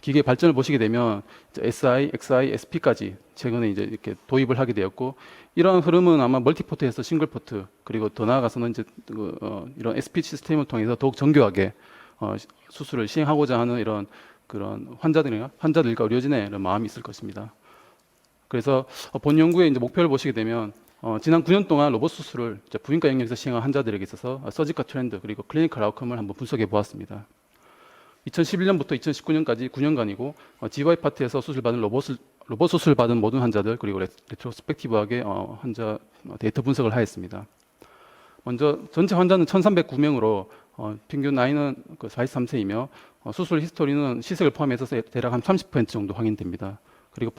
기계 발전을 보시게 되면 SI, XI, SP까지 최근에 이제 이렇게 도입을 하게 되었고 이러한 흐름은 아마 멀티포트에서 싱글포트 그리고 더 나아가서는 이제 이런 SP 시스템을 통해서 더욱 정교하게 수술을 시행하고자 하는 이런 그런 환자들과 의료진의 이런 마음이 있을 것입니다. 그래서 본 연구의 이제 목표를 보시게 되면 지난 9년 동안 로봇 수술을 부인과 영역에서 시행한 환자들에게 있어서 서지컬 트렌드 그리고 클리니컬 아웃컴을 한번 분석해 보았습니다. 2011년부터 2019년까지 9년간이고 GY 파트에서 수술받은 로봇 수술 받은 모든 환자들 그리고 레트로스펙티브하게 환자 데이터 분석을 하였습니다. 먼저 전체 환자는 1,309명으로 평균 나이는 43세이며 수술 히스토리는 시색을 포함해서 대략 한 30% 정도 확인됩니다. 그리고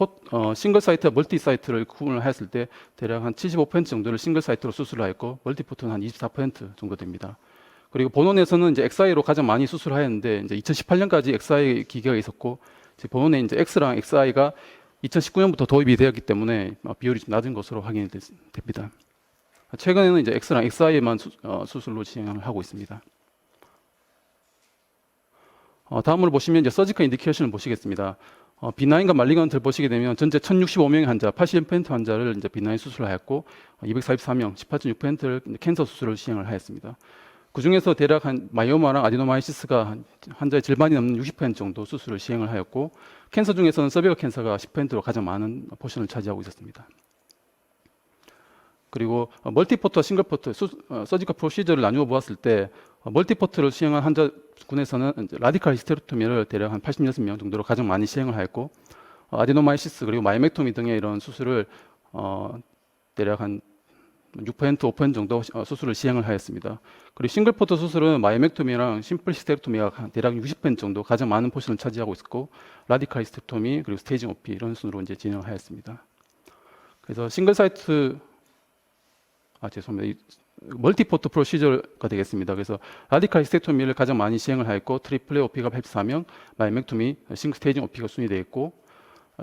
싱글 사이트와 멀티 사이트를 구분을 하였을 때 대략 한 75% 정도를 싱글 사이트로 수술을 하였고 멀티포트는 한 24% 정도 됩니다. 그리고 본원에서는 이제 XI로 가장 많이 수술하였는데 이제 2018년까지 XI 기계가 있었고 본원에 이제 X랑 XI가 2019년부터 도입이 되었기 때문에 비율이 좀 낮은 것으로 확인이 됩니다. 최근에는 이제 X랑 XI에만 수술로 진행을 하고 있습니다. 다음으로 보시면 이제 서지컬 인디케이션을 보시겠습니다. 비나인과 말리건트를 보시게 되면 전체 1,065명의 환자, 81% 환자를 이제 비나인 수술을 하였고 244명, 18.6%를 캔서 수술을 시행을 하였습니다. 그 중에서 대략 한 마이오마랑 아디노마이시스가 환자의 절반이 넘는 60% 정도 수술을 시행을 하였고 캔서 중에서는 서비컬 캔서가 10%로 가장 많은 포션을 차지하고 있었습니다. 그리고 멀티포트와 싱글포트, 서지컬 프로시저를 나누어 보았을 때 멀티포트를 시행한 환자군에서는 라디컬 히스테렉토미를 대략 한 86명 정도로 가장 많이 시행을 하였고 아디노마이시스 그리고 마이맥토미 등의 이런 수술을 대략 한 6%, 5% 정도 수술을 시행을 하였습니다. 그리고 싱글포트 수술은 마이맥토미랑 심플 히스테렉토미가 대략 60% 정도 가장 많은 포션을 차지하고 있었고 라디컬 히스테렉토미 그리고 스테이징 OP 이런 순으로 이제 진행을 하였습니다. 그래서 싱글 사이트 죄송합니다. 멀티포트 프로시저가 되겠습니다. 그래서 라디컬 히스테렉토미를 가장 많이 시행을 하였고 트리플 OP가 84명, 마이맥토미, 싱글 스테이징 OP가 순위되어 있고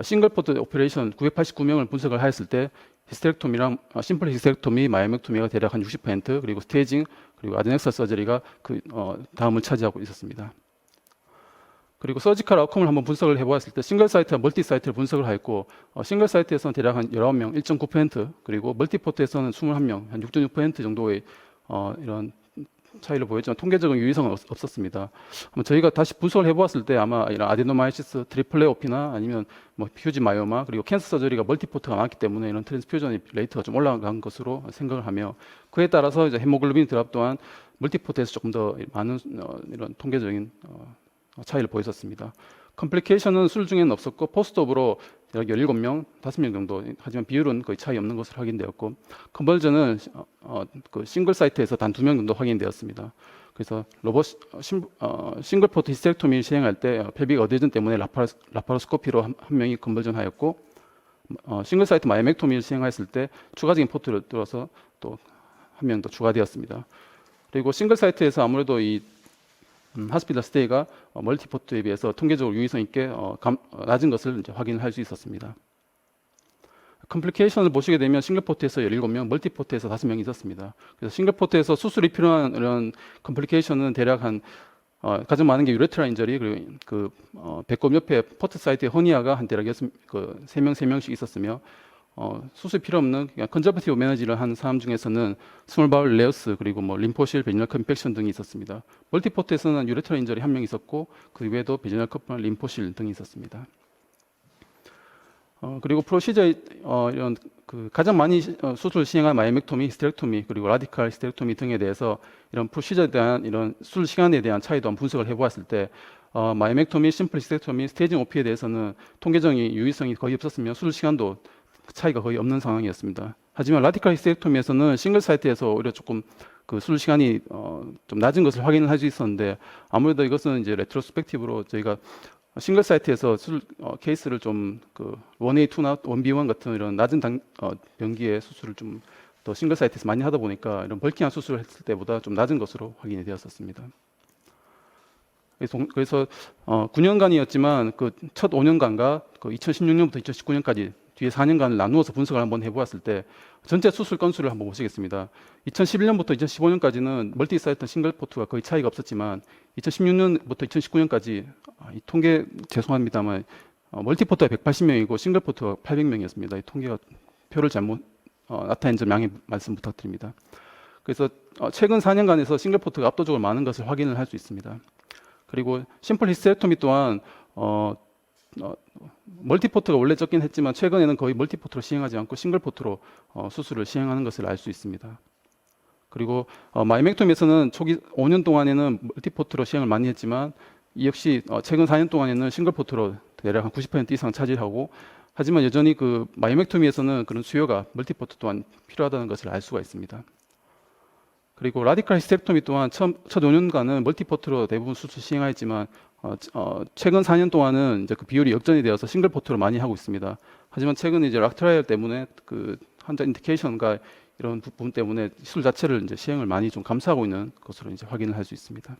싱글포트 오퍼레이션 989명을 분석을 하였을 때 히스테렉토미랑 심플 히스테렉토미, 마이맥토미가 대략 한 60% 그리고 스테이징 그리고 아드넥설 서저리가 그 다음을 차지하고 있었습니다. 그리고 서지컬 아웃컴을 한번 분석을 해보았을 때 싱글 사이트와 멀티 사이트를 분석을 하였고 싱글 사이트에서는 대략 한 19명, 1.9% 그리고 멀티포트에서는 21명, 한 6.6% 정도의 이런 차이를 보였지만 통계적인 유의성은 없었습니다. 저희가 다시 분석을 해보았을 때 아마 이런 아데노마이시스, 트리플레 오피나 아니면 뭐 휴지 마이오마 그리고 캔서 서저리가 멀티포트가 많기 때문에 이런 트랜스퓨전 레이트가 좀 올라간 것으로 생각을 하며 그에 따라서 이제 헤모글로빈 드랍 또한 멀티포트에서 조금 더 많은 이런 통계적인 차이를 보였었습니다. 컴플리케이션은 수술 중에는 없었고 포스트옵으로 약 17명, 5명 정도 하지만 비율은 거의 차이 없는 것으로 확인되었고 컨버전은 그 싱글 사이트에서 단 2명 정도 확인되었습니다. 그래서 로봇 싱글포트 히스테렉토미 시행할 때 펠빅 어데전 때문에 라파로스코피로 한 명이 컨버전하였고 싱글 사이트 마이맥토미를 시행했을 때 추가적인 포트를 뚫어서 또 한 명 더 추가되었습니다. 그리고 싱글 사이트에서 아무래도 이 하스피탈 스테이가 멀티포트에 비해서 통계적으로 유의성 있게 낮은 것을 이제 확인을 할 수 있었습니다. 컴플리케이션을 보시게 되면 싱글포트에서 17명, 멀티포트에서 5명이 있었습니다. 그래서 싱글포트에서 수술이 필요한 이런 컴플리케이션은 대략 한 가장 많은 게 유레트라 인저리, 그리고 배꼽 옆에 포트 사이트에 허니아가 한 대략 3명씩 있었으며, 수술 필요 없는 그냥 컨저버티브 매너지를 한 사람 중에서는 스몰 바울 레어스, 그리고 뭐 림포실, 베지널 컴팩션 등이 있었습니다. 멀티포트에서는 유레트라 인저리 1명 있었고, 그 외에도 베지널 컴팩션, 림포실 등이 있었습니다. 그리고 프로시저, 이런 가장 많이 수술을 시행한 마이맥토미, 히스테렉토미, 그리고 라디칼 히스테렉토미 등에 대해서 이런 프로시저에 대한 이런 수술 시간에 대한 차이도 한번 분석을 해보았을 때, 마이맥토미, 심플 히스테렉토미, 스테이징 OP에 대해서는 통계적인 유의성이 거의 없었으며 수술 시간도 차이가 거의 없는 상황이었습니다. 하지만 라디칼 히스테렉토미에서는 싱글 사이트에서 오히려 조금 그 수술 시간이 좀 낮은 것을 확인을 할 수 있었는데, 아무래도 이것은 이제 레트로스펙티브로 저희가 싱글 사이트에서 케이스를 좀 1A2나 1B1 같은 이런 낮은 병기의 수술을 좀 더 싱글 사이트에서 많이 하다 보니까 이런 벌킹한 수술을 했을 때보다 좀 낮은 것으로 확인이 되었었습니다. 그래서 9년간이었지만 그 첫 5년간과 그 2016년부터 2019년까지 뒤에 4년간을 나누어서 분석을 한번 해보았을 때 전체 수술 건수를 한번 보시겠습니다. 2011년부터 2015년까지는 멀티 사이트 싱글 포트가 거의 차이가 없었지만 2016년부터 2019년까지 이 통계 죄송합니다만 멀티 포트가 180명이고 싱글 포트가 800명이었습니다. 이 통계가 표를 잘못 나타낸 점 양해 말씀 부탁드립니다. 그래서 최근 4년간에서 싱글 포트가 압도적으로 많은 것을 확인을 할 수 있습니다. 그리고 심플 히스테렉토미 또한 멀티포트가 원래 적긴 했지만 최근에는 거의 멀티포트로 시행하지 않고 싱글포트로 수술을 시행하는 것을 알 수 있습니다. 그리고 마이맥토미에서는 초기 5년 동안에는 멀티포트로 시행을 많이 했지만 이 역시 최근 4년 동안에는 싱글포트로 대략 한 90% 이상 차지하고, 하지만 여전히 그 마이맥토미에서는 그런 수요가 멀티포트 또한 필요하다는 것을 알 수가 있습니다. 그리고 라디칼 히스테렉토미 또한 첫 5년간은 멀티포트로 대부분 수술 시행하였지만 최근 4년 동안은 이제 그 비율이 역전이 되어서 싱글 포트로 많이 하고 있습니다. 하지만 최근 이제 락 트라이얼 때문에 그 환자 인디케이션과 이런 부분 때문에 수술 자체를 이제 시행을 많이 좀 감소하고 있는 것으로 이제 확인을 할 수 있습니다.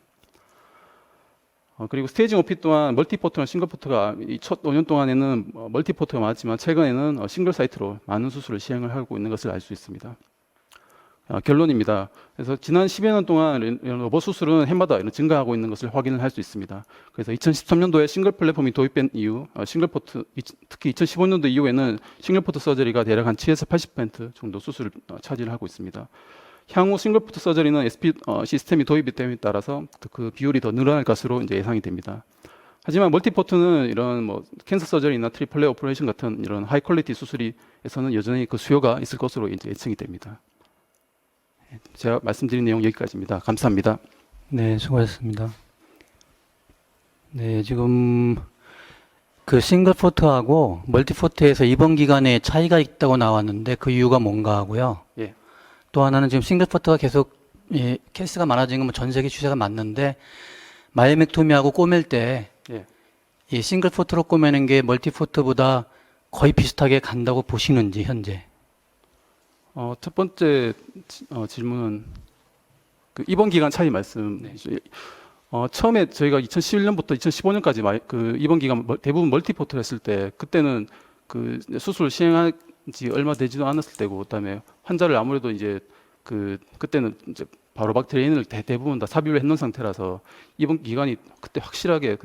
그리고 스테이징 OP 또한 멀티포트나 싱글 포트가 이 첫 5년 동안에는 멀티포트가 많았지만 최근에는 싱글 사이트로 많은 수술을 시행을 하고 있는 것을 알 수 있습니다. 결론입니다. 그래서 지난 10여 년 동안 이런 로봇 수술은 해마다 증가하고 있는 것을 확인을 할 수 있습니다. 그래서 2013년도에 싱글 플랫폼이 도입된 이후 싱글포트, 특히 2015년도 이후에는 싱글포트 서저리가 대략 한 7에서 80% 정도 수술을 차지를 하고 있습니다. 향후 싱글포트 서저리는 SP 시스템이 도입이 됨에 따라서 그 비율이 더 늘어날 것으로 이제 예상이 됩니다. 하지만 멀티포트는 이런 뭐 캔서 서저리나 트리플레 오퍼레이션 같은 이런 하이 퀄리티 수술에서는 여전히 그 수요가 있을 것으로 이제 예측이 됩니다. 제가 말씀드린 내용 여기까지입니다. 감사합니다. 네, 수고하셨습니다. 네, 지금 그 싱글 포트하고 멀티 포트에서 입원 기간에 차이가 있다고 나왔는데 그 이유가 뭔가 하고요. 예. 또 하나는 지금 싱글 포트가 계속 케이스가 많아지는 건 전 세계 추세가 맞는데 마이맥토미하고 꼬맬 때 이 싱글 포트로 꼬매는 게 멀티 포트보다 거의 비슷하게 간다고 보시는지 현재? 첫 번째 질문은 그 입원 기간 차이 말씀. 처음에 저희가 2011년부터 2015년까지 그 입원 기간 대부분 멀티포트를 했을 때 그때는 그 수술 시행한 지 얼마 되지도 않았을 때고, 그다음에 환자를 아무래도 이제 그때는 이제 바로 박테리인을 대부분 다 삽입을 해놓은 상태라서 입원 기간이 그때 확실하게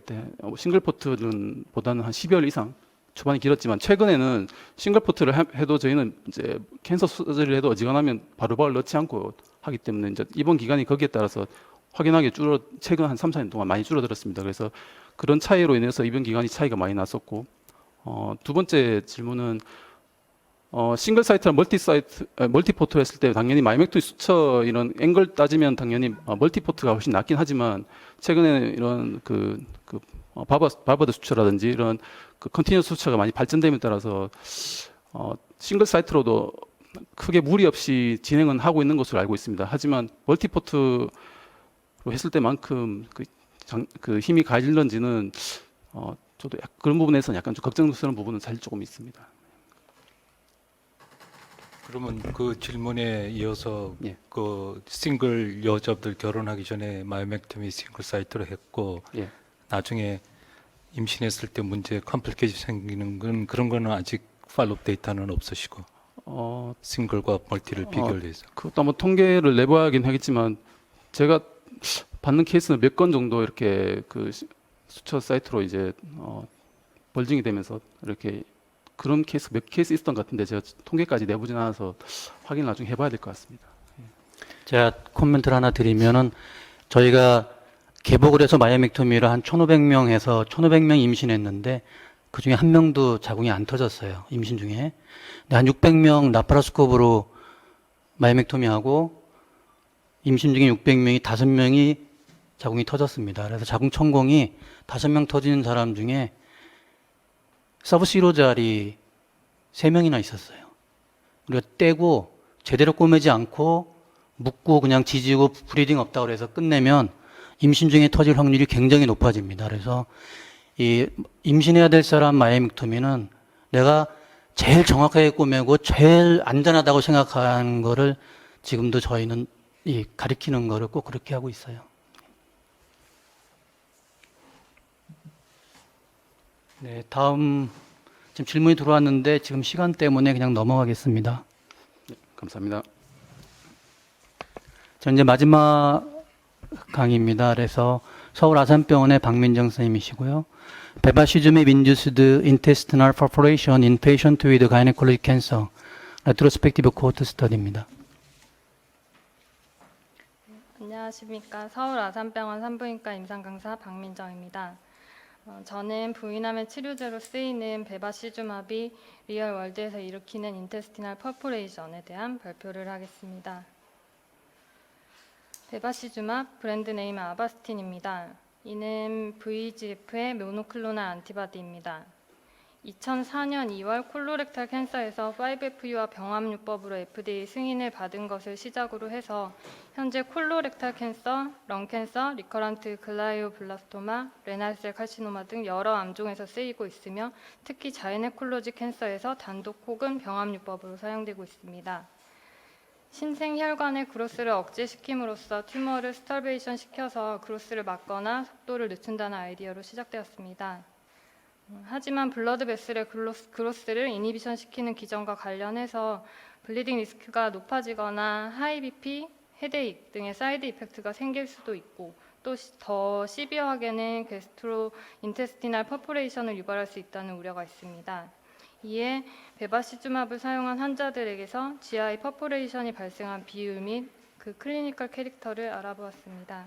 싱글포트는 보다는 한 10여일 이상 초반이 길었지만 최근에는 싱글포트를 해도 저희는 이제 캔서 서저리를 해도 어지간하면 바로바로 넣지 않고 하기 때문에 이제 입원 기간이 거기에 따라서 확연하게 최근 한 3, 4년 동안 많이 줄어들었습니다. 그래서 그런 차이로 인해서 입원 기간이 차이가 많이 났었고, 두 번째 질문은 싱글 사이트랑 멀티포트를 했을 때 당연히 마이맥토미 수처 이런 앵글 따지면 당연히 멀티포트가 훨씬 낫긴 하지만 최근에 이런 바버드 수처라든지 이런 컨티뉴어스 수처가 많이 발전됨에 따라서 싱글 사이트로도 크게 무리 없이 진행은 하고 있는 것으로 알고 있습니다. 하지만 멀티포트로 했을 때만큼 그 힘이 가질런지는 저도 그런 부분에서는 약간 좀 걱정스러운 부분은 사실 조금 있습니다. 그러면 그 질문에 이어서 그 싱글 여자분들 결혼하기 전에 마이맥토미 싱글 사이트로 했고 나중에 임신했을 때 문제 컴플리케이션 생기는 건 그런 거는 아직 팔로업 데이터는 없으시고 싱글과 멀티를 비교를 해서 그것도 한번 통계를 내봐야긴 하겠지만 제가 받는 케이스는 몇 건 정도 이렇게 그 수처 사이트로 이제 벌징이 되면서 이렇게 그런 케이스 몇 케이스 있었던 것 같은데 제가 통계까지 내보진 않아서 확인을 나중에 해봐야 될 것 같습니다. 제가 코멘트를 하나 드리면은 저희가 개복을 해서 마이오믹토미를 한 1,500명 해서 1,500명 임신했는데 그 중에 한 명도 자궁이 안 터졌어요. 임신 중에. 근데 한 600명 라파라스코프로 마이오믹토미하고 임신 중에 600명이 5명이 자궁이 터졌습니다. 그래서 자궁 천공이 5명 터지는 사람 중에 서브시로자리 3명이나 있었어요. 우리가 떼고 제대로 꼬매지 않고 묶고 그냥 지지고 브리딩 없다고 해서 끝내면 임신 중에 터질 확률이 굉장히 높아집니다. 그래서 이 임신해야 될 사람 마이오믹토미는 내가 제일 정확하게 꼬매고 제일 안전하다고 생각하는 거를 지금도 저희는 이 가리키는 거를 꼭 그렇게 하고 있어요. 네, 다음 지금 질문이 들어왔는데 지금 시간 때문에 그냥 넘어가겠습니다. 네, 감사합니다. 저 이제 마지막 강의입니다. 그래서 서울 아산병원의 박민정 선생님이시고요. 베바시즘의 induced intestinal perforation in patient with gynecologic cancer retrospective cohort study입니다. 안녕하십니까. 서울 아산병원 산부인과 임상강사 박민정입니다. 저는 부인암의 치료제로 쓰이는 베바시주맙이 리얼월드에서 일으키는 인테스티널 퍼포레이션에 대한 발표를 하겠습니다. 베바시주맙 브랜드 네임 아바스틴입니다. 이는 VEGF의 모노클로날 안티바디입니다. 2004년 2월 콜로렉탈 캔서에서 5FU와 병합요법으로 FDA 승인을 받은 것을 시작으로 해서 현재 콜로렉탈 캔서, 런캔서, 리커런트 글라이오블라스토마, 레날셀 카시노마 등 여러 암종에서 쓰이고 있으며 특히 자이네콜로지 캔서에서 단독 혹은 병합요법으로 사용되고 있습니다. 신생혈관의 그로스를 억제시킴으로써 튜머를 스터베이션 시켜서 그로스를 막거나 속도를 늦춘다는 아이디어로 시작되었습니다. 하지만 블러드 베슬의 그로스를 이니비션 시키는 기전과 관련해서 블리딩 리스크가 높아지거나 하이 BP, 헤데익 등의 사이드 이펙트가 생길 수도 있고 또 더 시비어하게는 게스트로 인테스티널 퍼포레이션을 유발할 수 있다는 우려가 있습니다. 이에 베바시주맙을 사용한 환자들에게서 GI 퍼포레이션이 발생한 비율 및 그 클리니컬 캐릭터를 알아보았습니다.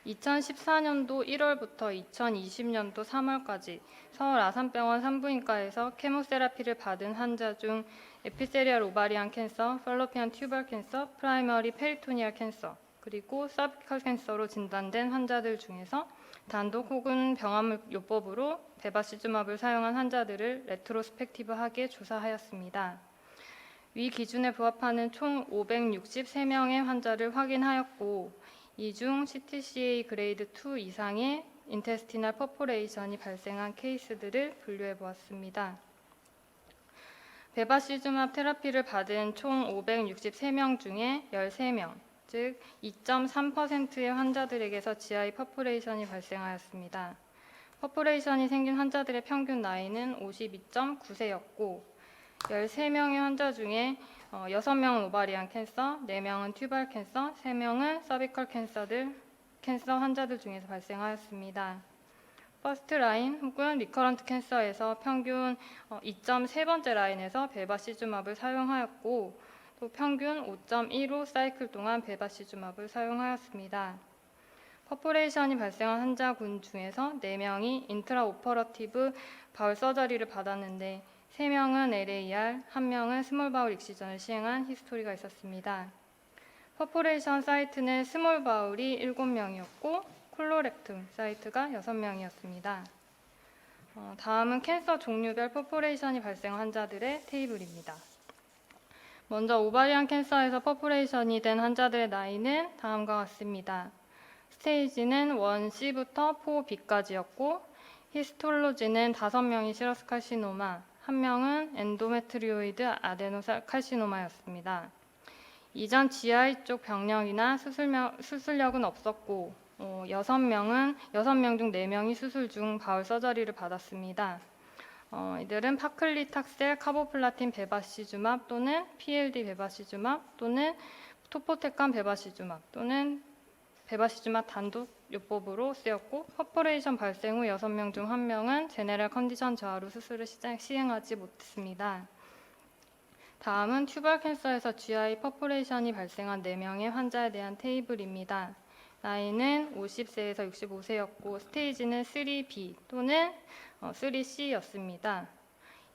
2014년도 1월부터 2020년도 3월까지 서울 아산병원 산부인과에서 케모세라피를 받은 환자 중 에피세리얼 오바리안 캔서, 팔로피안 튜벌 캔서, 프라이머리 페리토니얼 캔서, 그리고 서비컬 캔서로 진단된 환자들 중에서 단독 혹은 병합요법으로 베바시주맙을 사용한 환자들을 레트로스펙티브하게 조사하였습니다. 위 기준에 부합하는 총 563명의 환자를 확인하였고 이 중 CTCA 그레이드 2 이상의 인테스티널 퍼포레이션이 발생한 케이스들을 분류해 보았습니다. 베바시주맙 테라피를 받은 총 563명 중에 13명, 즉 2.3%의 환자들에게서 GI 퍼포레이션이 발생하였습니다. 퍼포레이션이 생긴 환자들의 평균 나이는 52.9세였고 13명의 환자 중에 6명은 오바리안 캔서, 4명은 튜발 캔서, 3명은 서비컬 캔서 환자들 중에서 발생하였습니다. 퍼스트 라인 혹은 리커런트 캔서에서 평균 2.3번째 라인에서 베바시주맙을 사용하였고 또 평균 5.15 사이클 동안 베바시주맙을 사용하였습니다. 퍼포레이션이 발생한 환자군 중에서 4명이 인트라오퍼러티브 바울 서저리를 받았는데 3명은 LAR, 1명은 스몰 바울 익시전을 시행한 히스토리가 있었습니다. 퍼포레이션 사이트는 스몰 바울이 7명이었고 콜로렉툼 사이트가 6명이었습니다. 다음은 캔서 종류별 퍼포레이션이 발생한 환자들의 테이블입니다. 먼저 오바리안 캔서에서 퍼포레이션이 된 환자들의 나이는 다음과 같습니다. 스테이지는 1C부터 4B까지였고 히스톨로지는 5명이 시러스 칼시노마, 1명은 엔도메트리오이드 아데노칼시노마였습니다. 이전 GI 쪽 병력이나 수술력은 없었고 6명 중 4명이 수술 중 바울 서저리를 받았습니다. 이들은 파클리탁셀, 카보플라틴 베바시주맙 또는 PLD 베바시주맙 또는 토포테칸 베바시주맙 또는 베바시즈맙 단독 요법으로 쓰였고 퍼포레이션 발생 후 6명 중 1명은 제네럴 컨디션 저하로 수술을 시행하지 못했습니다. 다음은 튜벌 캔서에서 GI 퍼포레이션이 발생한 4명의 환자에 대한 테이블입니다. 나이는 50세에서 65세였고 스테이지는 3B 또는 3C였습니다.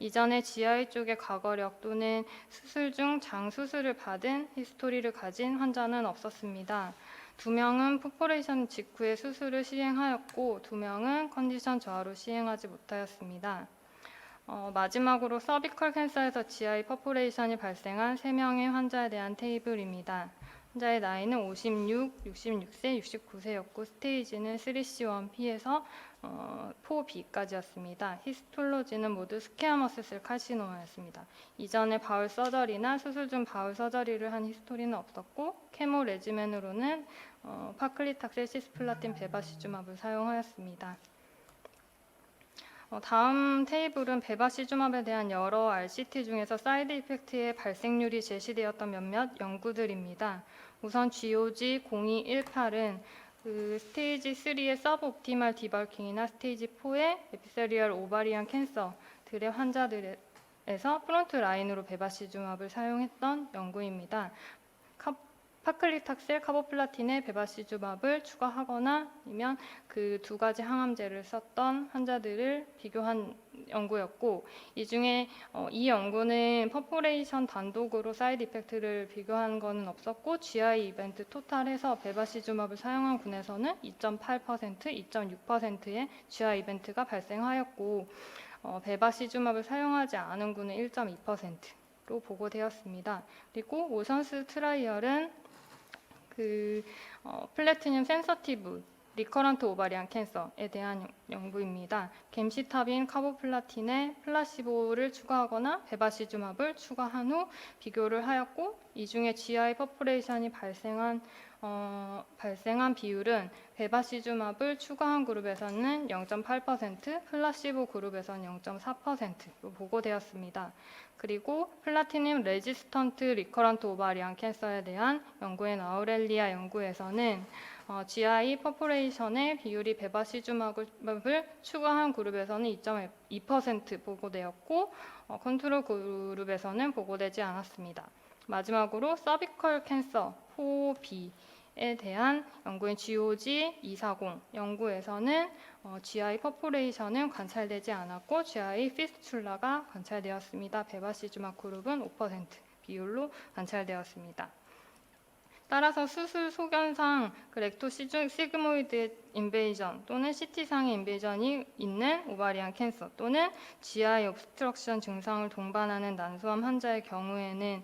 이전에 GI 쪽의 과거력 또는 수술 중 장수술을 받은 히스토리를 가진 환자는 없었습니다. 2명은 퍼포레이션 직후에 수술을 시행하였고 2명은 컨디션 저하로 시행하지 못하였습니다. 마지막으로 서비컬 캔서에서 GI 퍼포레이션이 발생한 3명의 환자에 대한 테이블입니다. 환자의 나이는 56, 66세, 69세였고 스테이지는 3C1P에서 4B까지였습니다. 히스톨로지는 모두 스퀘어머스 셀 카시노마였습니다. 이전에 바울 서저리나 수술 중 바울 서저리를 한 히스토리는 없었고 케모 레지멘으로는 파클리탁셀 시스플라틴 베바시주맙을 사용하였습니다. 다음 테이블은 베바시주맙에 대한 여러 RCT 중에서 사이드 이펙트의 발생률이 제시되었던 몇몇 연구들입니다. 우선 GOG 0218은 스테이지 3의 서브옵티말 디벌킹이나 스테이지 4의 에피세리얼 오바리안 캔서들의 환자들에서 프론트 라인으로 베바시주맙을 사용했던 연구입니다. 파클리탁셀 카보플라틴에 베바시주맙을 추가하거나 아니면 그 2가지 항암제를 썼던 환자들을 비교한 연구였고 이 중에 이 연구는 퍼포레이션 단독으로 사이드 이펙트를 비교한 것은 없었고 GI 이벤트 토탈해서 베바시주맙을 사용한 군에서는 2.8%, 2.6%의 GI 이벤트가 발생하였고 베바시주맙을 사용하지 않은 군은 1.2%로 보고되었습니다. 그리고 오션스 트라이얼은 플래티늄 센서티브 리커런트 오바리안 캔서에 대한 연구입니다. gemcitabine 카보플라틴에 플라시보를 추가하거나 베바시주맙을 추가한 후 비교를 하였고 이 중에 GI 퍼포레이션이 발생한 비율은 베바시주맙을 추가한 그룹에서는 0.8%, 플라시보 그룹에서는 0.4%로 보고되었습니다. 그리고 플라티늄 레지스턴트 리커런트 오바리안 캔서에 대한 연구인 아우렐리아 연구에서는 GI 퍼포레이션의 비율이 베바시주맙을 추가한 그룹에서는 2.2% 보고되었고 컨트롤 그룹에서는 보고되지 않았습니다. 마지막으로 서비컬 캔서 4B에 대한 연구인 GOG 240 연구에서는 GI 퍼포레이션은 관찰되지 않았고 GI 피스출라가 관찰되었습니다. 베바시주맙 그룹은 5% 비율로 관찰되었습니다. 따라서 수술 소견상 렉토 시그모이드 인베이전 또는 CT상의 인베이전이 있는 오바리안 캔서 또는 GI 옵스트럭션 증상을 동반하는 난소암 환자의 경우에는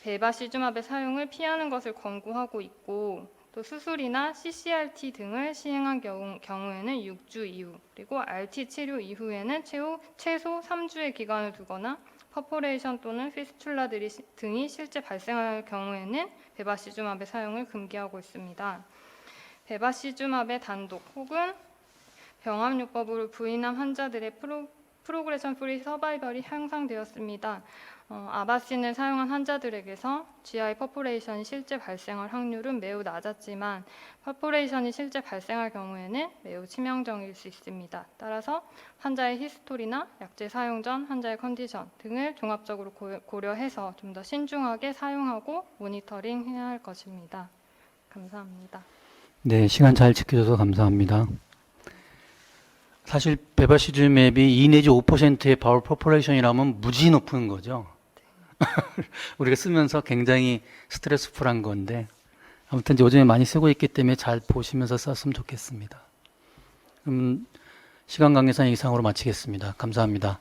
베바시주맙의 사용을 피하는 것을 권고하고 있고 또 수술이나 CCRT 등을 시행한 경우에는 6주 이후 그리고 RT 치료 이후에는 최소 3주의 기간을 두거나 퍼포레이션 또는 피스출라 등이 실제 발생할 경우에는 베바시주맙의 사용을 금기하고 있습니다. 베바시주맙의 단독 혹은 병합요법으로 부인한 환자들의 프로그레션 프리 서바이벌이 향상되었습니다. 아바신을 사용한 환자들에게서 GI 퍼포레이션이 실제 발생할 확률은 매우 낮았지만 퍼포레이션이 실제 발생할 경우에는 매우 치명적일 수 있습니다. 따라서 환자의 히스토리나 약제 사용 전 환자의 컨디션 등을 종합적으로 고려해서 좀 더 신중하게 사용하고 모니터링해야 할 것입니다. 감사합니다. 네, 시간 잘 지켜줘서 감사합니다. 사실 베바시주맵이 2 내지 5%의 바울 퍼포레이션이라면 무지 높은 거죠. 우리가 쓰면서 굉장히 스트레스풀한 건데 아무튼 요즘에 많이 쓰고 있기 때문에 잘 보시면서 썼으면 좋겠습니다. 시간 관계상 이상으로 마치겠습니다. 감사합니다.